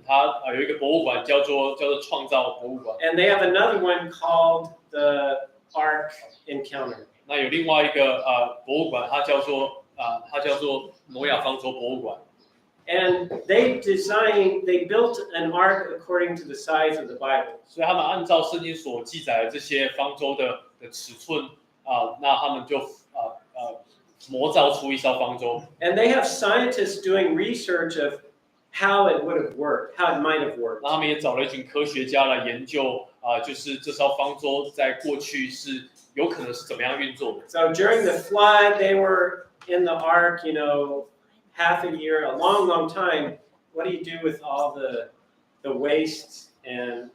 它有一个博物馆叫做创造博物馆。And they have another one called the Ark Encounter. 那有另外一个博物馆，它叫做挪亚方舟博物馆。And they built an ark according to the size of the Bible. 所以他们按照圣经所记载的这些方舟的尺寸那他们就模造出一艘方舟。And they have scientists doing research of how it would have worked, how it might have worked. 那他们也找了一群科学家来研究就是这艘方舟在过去是有可能是怎么样运作的。So during the flood, they were in the ark, half a year, a long, long time. What do you do with all the waste and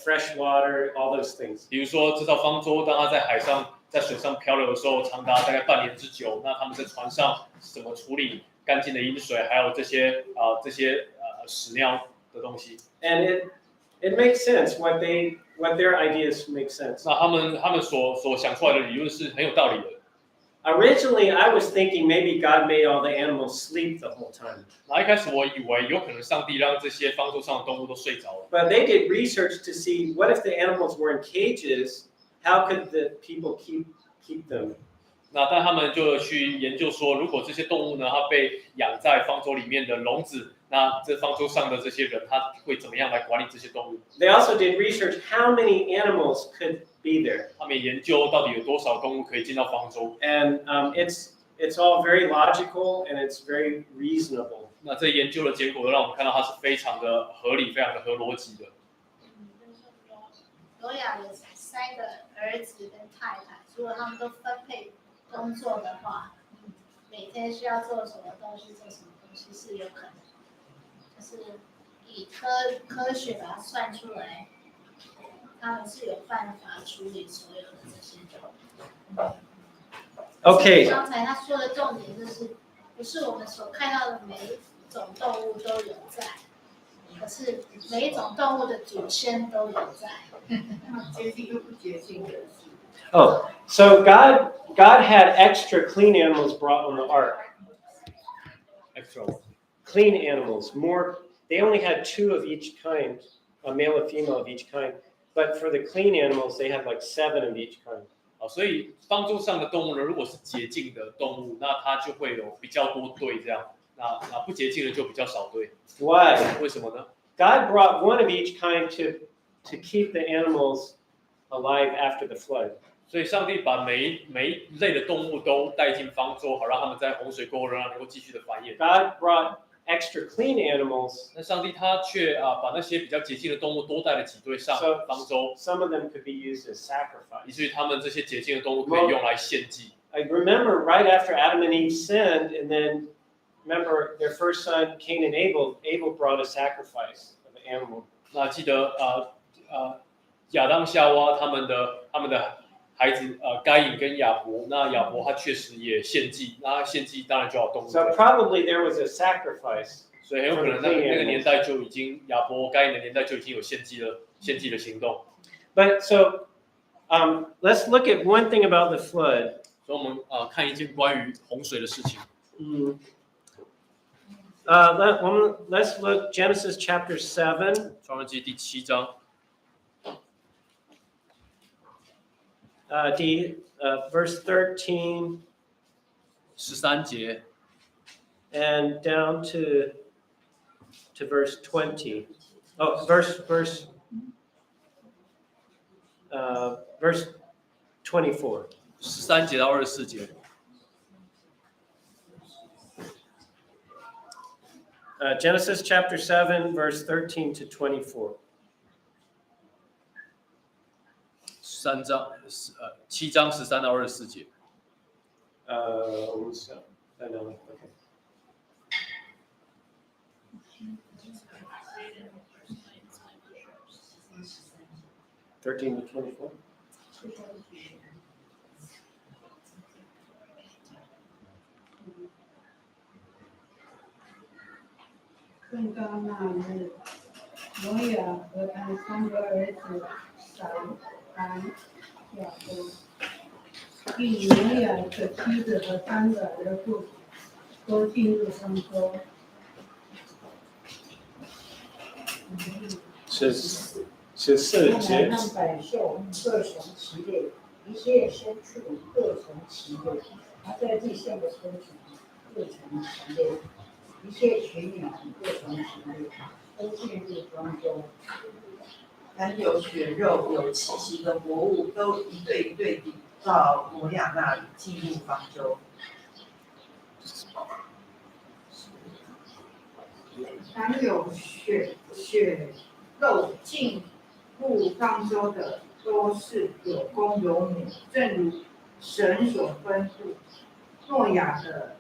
fresh water, all those things? 比如说这艘方舟，当它在水上漂流的时候，长达大概半年之久。那他们在船上怎么处理干净的饮水，还有这些屎尿的东西？ And it makes sense. What their ideas make sense. 那他们所想出来的理论是很有道理的。Originally, I was thinking maybe God made all the animals sleep the whole time. 那一开始我以为有可能上帝让这些方舟上的动物都睡着了。But they did research to see what if the animals were in cages, how could the people keep them? 那但他们就去研究说，如果这些动物呢，它被养在方舟里面的笼子，那这方舟上的这些人，他会怎么样来管理这些动物 ？They also did research how many animals could be there. 他们研究到底有多少动物可以进到方舟。And it's all very logical and it's very reasonable. 那这研究的结果让我们看到它是非常的合理，非常的合逻辑的。挪亚有3个儿子跟太太，如果他们都分配工作的话，每天需要做什么东西是有可能，就是以科学把它算出来，他们是有办法处理所有的这些动物。Okay. 刚才他说的重点就是，不是我们所看到的每一种动物都有在，可是每一种动物的祖先都有在。洁净跟不洁净的。Oh, so God had extra clean animals brought on the ark. Extra clean animals, more. They only had 2 of each kind, a male and female of each kind. But for the clean animals, they had like 7 of each kind. 所以方舟上的动物呢，如果是洁净的动物，那它就会有比较多对这样。那不洁净的就比较少对。Why? 为什么呢 God brought 1 of each kind to keep the animals alive after the flood. 所以上帝把每一类的动物都带进方舟，好让他们在洪水过后仍然能够继续的繁衍。God brought extra clean animals. 那上帝他却把那些比较洁净的动物多带了几对上方舟。Some of them could be used as sacrifice. 以至于他们这些洁净的动物可以用来献祭。I remember right after Adam and Eve sinned, and then remember their first son Cain and Abel. Abel brought a sacrifice of an animal. 那记得亚当夏娃他们的孩子该隐跟亚伯，那亚伯他确实也献祭，那他献祭当然就要动物。So probably there was a sacrifice. 所以很有可能那个年代就已经亚伯该隐的年代就已经有献祭的行动。But so let's look at one thing about the flood. 所以我们看一件关于洪水的事情。Let's look Genesis chapter 7. 创世纪第7章。Verse 13. 13节。And down to verse 20. Oh, verse 24. 13节到24节。Genesis chapter 7, verse 13 to 24. 7章13到24节。我们想在哪里 ？Okay. (13 to 24). 正当那日，挪亚和他3个儿子闪、含、雅各，并挪亚的妻子和3个儿妇都进入方舟。14节。让百兽各从其类，一切牲畜各从其类，他在地上的昆虫各从其类，一切群鸟各从其类，都进入方舟。凡有血肉、有气息的活物，都一对一对地到挪亚那里进入方舟。凡有血肉进入方舟的，都是有公有母，正如神所吩咐。诺亚的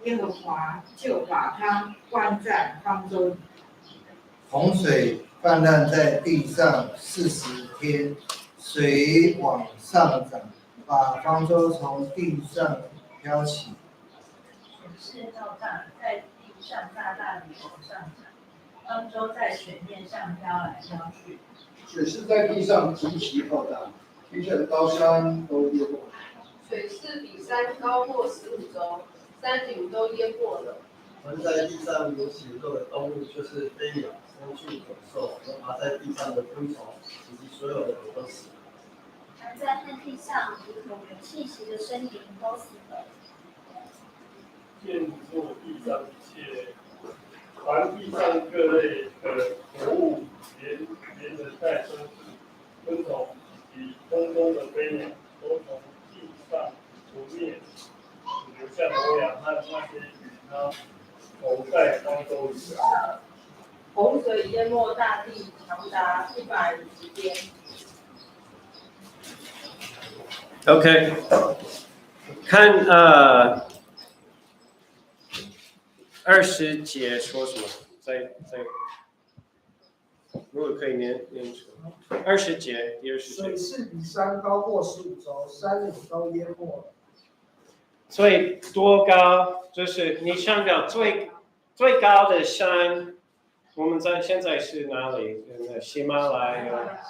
耶和华就把他关在方舟里。洪水泛滥在地上40天，水往上涨，把方舟从地上飘起。水势浩大，在地上大大地往上涨，方舟在水面上飘来飘去。水是在地上极其浩大，地下的高山都淹没。水势比山高过15周，山顶都淹没了。凡在地上有血肉的动物，就是飞鸟、牲畜、走兽和爬在地上的昆虫，以及所有的都死了。凡在旱地上有气息的生灵都死了。建筑地上一切，凡地上各类的活物，连人带牲畜、昆虫以及空中的飞鸟，都从地上除灭，只留下挪亚和那些与他同在方舟里的。洪水淹没大地，长达150天。OK， 看20节说什么？如果可以念出20节，第20节。水势比山高过15周，山岭都淹没了。所以多高？就是你想想最高的山，我们现在是哪里？喜马拉雅。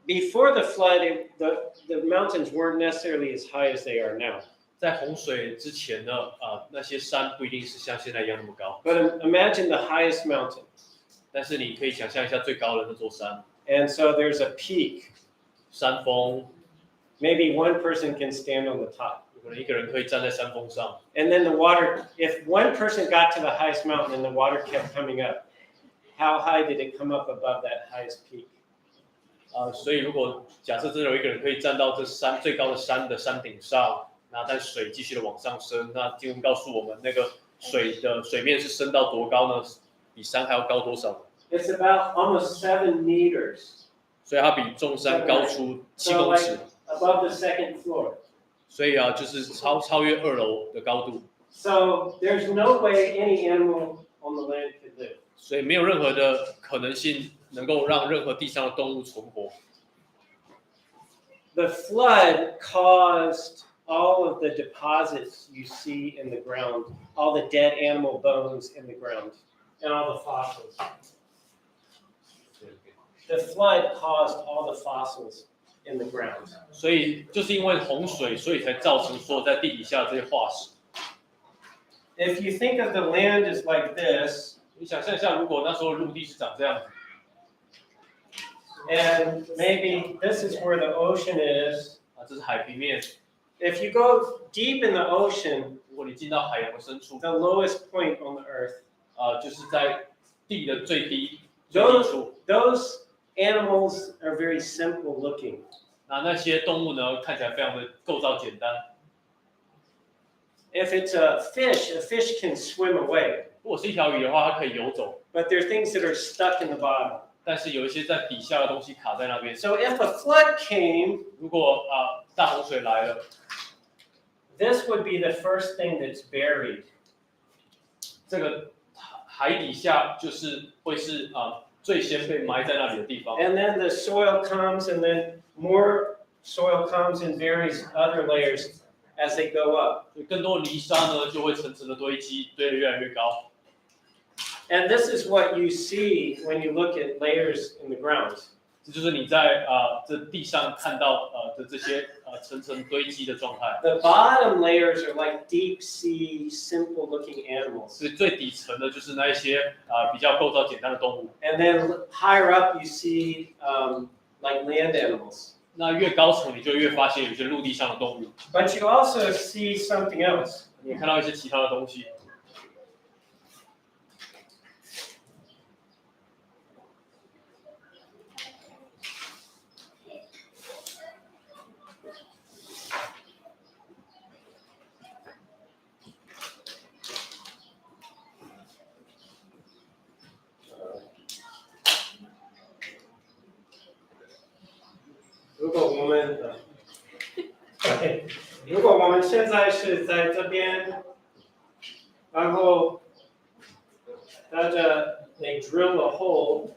Before the flood, the mountains weren't necessarily as high as they are now. 在洪水之前呢，那些山不一定是像现在一样那么高。But imagine the highest mountain. 但是你可以想象一下最高的那座山。And so there's a peak. 山峰。Maybe one person can stand on the top. 可能一个人可以站在山峰上。And then the water, if one person got to the highest mountain and the water kept coming up, how high did it come up above that highest peak? 所以如果假设真的有一个人可以站到这最高的山的山顶上，那但水继续的往上升，那经文告诉我们那个水面是升到多高呢？比山还要高多少？ It's about almost 7 meters. 所以它比众山高出7公尺。Above the second floor. 所以就是超越2楼的高度。So there's no way any animal on the land could live. 所以没有任何的可能性能够让任何地上的动物存活。The flood caused all of the deposits you see in the ground, all the dead animal bones in the ground, and all the fossils. The flood caused all the fossils in the ground. 所以就是因为洪水，所以才造成说在地底下这些化石。If you think of the land as like this, 你想象一下，如果那时候陆地是长这样子。 And maybe this is where the ocean is. 这是海平面。 If you go deep in the ocean, 如果你进到海洋的深处 the lowest point on the earth, 就是在地的最低处。Those animals are very simple looking. 那些动物呢，看起来非常的构造简单。 If it's a fish can swim away. 如果是一条鱼的话，它可以游走。 But there are things that are stuck in the bottom. 但是有一些在底下的东西卡在那边。 So if a flood came, 如果大洪水来了 this would be the first thing that's buried. 这个海底下就是会是最先被埋在那里的地方。 And then the soil comes, and then more soil comes and buries other layers as they go up. 更多泥沙呢就会层层的堆积，堆得越来越高。 And this is what you see when you look at layers in the ground. 这就是你在这地上看到的这些层层堆积的状态。 The bottom layers are like deep sea, simple-looking animals. 所以最底层的就是那一些比较构造简单的动物。 And then higher up you see like land animals. 那越高层你就越发现有些陆地上的动物。 But you also see something else. 你也看到一些其他的东西。 如果我们现在是在这边，然后大家 they drill a hole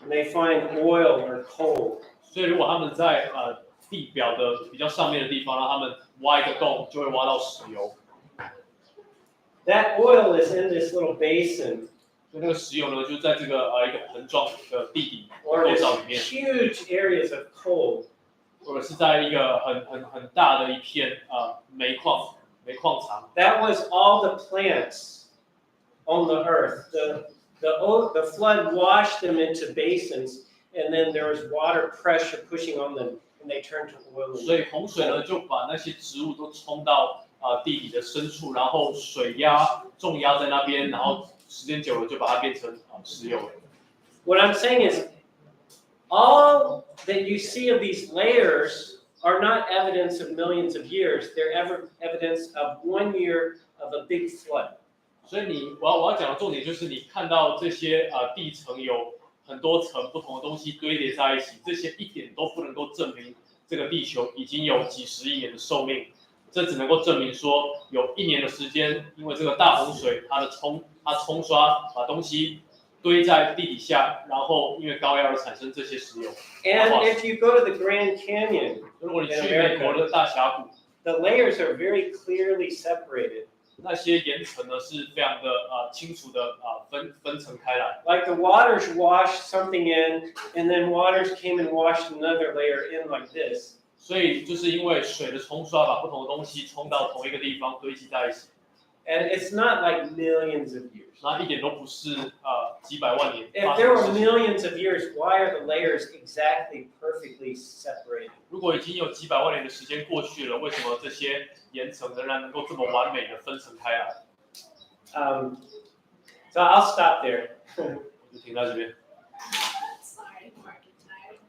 and they find oil or coal. 所以如果他们在地表的比较上面的地方，让他们挖一个洞，就会挖到石油。 That oil is in this little basin. 所以那个石油呢，就在这个一个盆状的地底 or 构造里面， huge areas of coal. 或者是在一个很大的一片煤矿场。 That was all the plants on the earth. The flood washed them into basins, and then there was water pressure pushing on them, and they turned to oil. 所以洪水呢，就把那些植物都冲到地底的深处，然后水压重压在那边，然后时间久了就把它变成石油了。 What I'm saying is, all that you see of these layers are not evidence of millions of years. They're evidence of 1 year of a big flood. 所以我要讲的重点就是，你看到这些地层有很多层不同的东西堆叠在一起，这些一点都不能够证明这个地球已经有几十亿年的寿命，这只能够证明说有1年的时间，因为这个大洪水它冲刷把东西堆在地底下，然后因为高压而产生这些石油。And if you go to the Grand Canyon, 如果你去美国的大峡谷， the layers are very clearly separated. 那些岩层呢是非常的清楚的分层开来。 Like the waters washed something in, and then waters came and washed another layer in like this. 所以就是因为水的冲刷，把不同的东西冲到同一个地方堆积在一起。 And it's not like millions of years. 那一点都不是几百万年。 If there were millions of years, why are the layers exactly perfectly separated? 如果已经有几百万年的时间过去了，为什么这些岩层仍然能够这么完美的分层开来？ So I'll stop there. 我就停在这边。Sorry, market tired.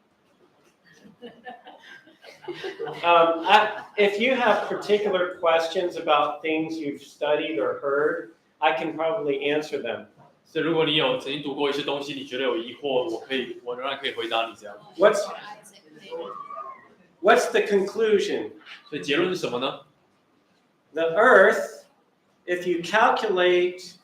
If you have particular questions about things you've studied or heard, I can probably answer them. 所以如果你有曾经读过一些东西，你觉得有疑惑，我仍然可以回答你这样。 What's the conclusion? 所以结论是什么呢？ The earth, if you calculate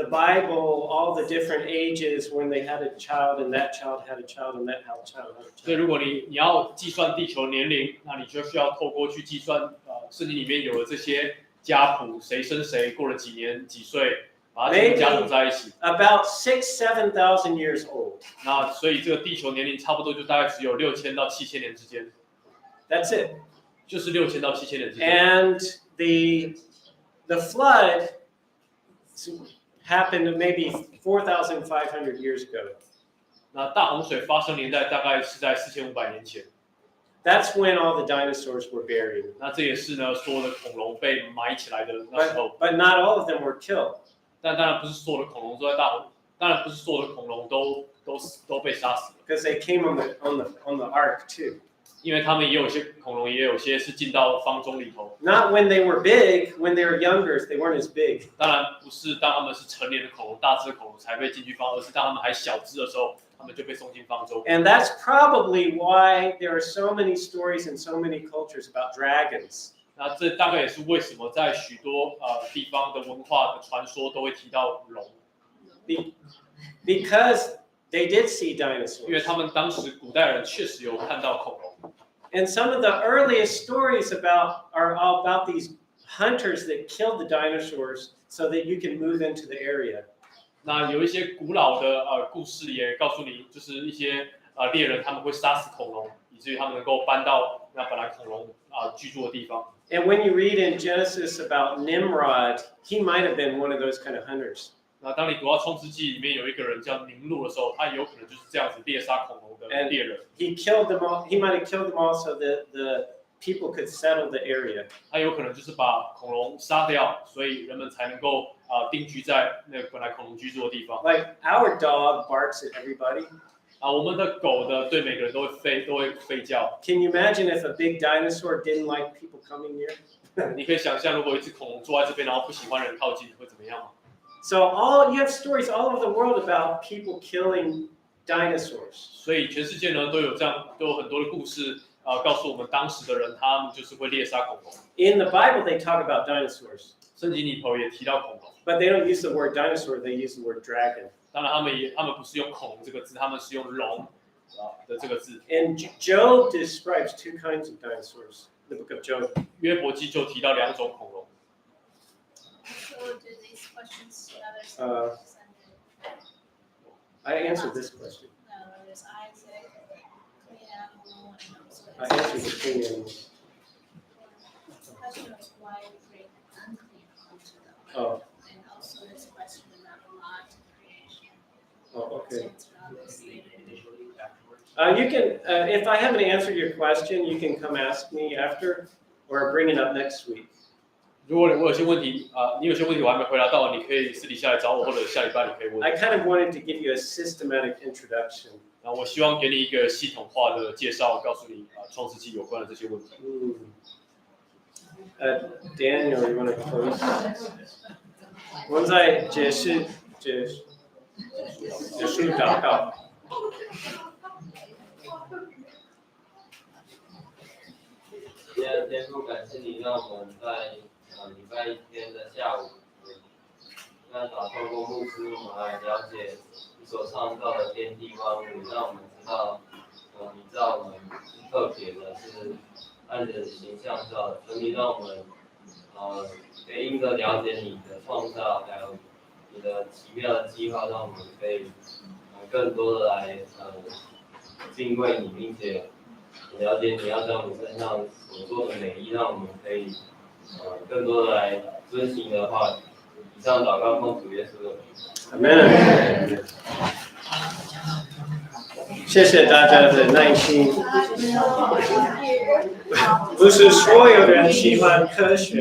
the Bible all the different ages when they had a child and that child had a child and that child had a 所以 child. 如果你要计算地球年龄，那你就需要透过去计算圣经里面有了这些家谱，谁生谁，过了几年几岁，把它全部加总在一起。About 6,000 to 7,000 years old. 那所以这个地球年龄差不多就大概只有6000到7000年之间。That's it. 就是6000到7000年之间。And the flood happened maybe 4,500 years ago. 那大洪水发生年代大概是在4500年前。That's when all the dinosaurs were buried. 那这也是呢，所有的恐龙被埋起来的那时候。But not all of them were killed. 但当然不是所有的恐龙都在当然不是所有的恐龙都被杀死了。Because they came on the ark too. 因为他们也有些恐龙，也有些是进到方舟里头。Not when they were big, when they were younger, they weren't as big. 当然不是当他们是成年的恐龙、大只的恐龙才被进去方，而是当他们还小只的时候，他们就被送进方舟。And that's probably why there are so many stories in so many cultures about dragons. 那这大概也是为什么在许多地方的文化的传说都会提到龙。Because they did see dinosaurs. 因为他们当时古代人确实有看到恐龙。And some of the earliest stories are all about these hunters that killed the dinosaurs so that you can move into the area. 那有一些古老的故事也告诉你，就是一些猎人他们会杀死恐龙，以至于他们能够搬到那本来恐龙居住的地方。And when you read in Genesis about Nimrod, he might have been one of those kind of hunters. 那当你读到创世纪里面有一个人叫宁录的时候，他有可能就是这样子猎杀恐龙的猎人。He killed them all. He might have killed them all so that the people could settle the area. 他有可能就是把恐龙杀掉，所以人们才能够定居在那个本来恐龙居住的地方。Like our dog barks at everybody. 我们的狗的对每个人都会吠叫。Can you imagine if a big dinosaur didn't like people coming near? 你可以想象，如果一只恐龙坐在这边，然后不喜欢人靠近，会怎么样吗？ So you have stories all over the world about people killing dinosaurs. 所以全世界呢都有很多的故事告诉我们当时的人，他们就是会猎杀恐龙。In the Bible, they talk about dinosaurs. 圣经里头也提到恐龙。But they don't use the word dinosaur; they use the word dragon. 当然，他们不是用恐龙这个字，他们是用龙的这个字。And Job describes two kinds of dinosaurs. The book of Job. 约伯记就提到2种恐龙。I answered this question. No, there's Isaac, clean animal, and also I answered the clean animals. the question was why bring unclean onto the Oh. and also this question about Lot creation. Oh, okay. You can, if I haven't answered your question, you can come ask me after, or bring it up next week. 如果我有些问题你有些问题我还没回答到，你可以私底下来找我，或者下礼拜你可以问。I kind of wanted to give you a systematic introduction. 然后我希望给你一个系统化的介绍，告诉你创世纪有关的这些问题。Daniel, you want to close? 我们在结束祷告。天父，感谢你让我们在礼拜天的下午，那透过牧师我们来了解你所创造的天地万物，让我们知道，你造我们是特别的，是按着形象造的，所以让我们可以因着了解你的创造，还有你的奇妙的计划，让我们可以更多的来敬畏你，并且了解你要在我们身上所做的美意，让我们可以更多的来遵行的话。以上祷告奉主耶稣的名。Amen。谢谢大家的耐心。不是所有人喜欢科学。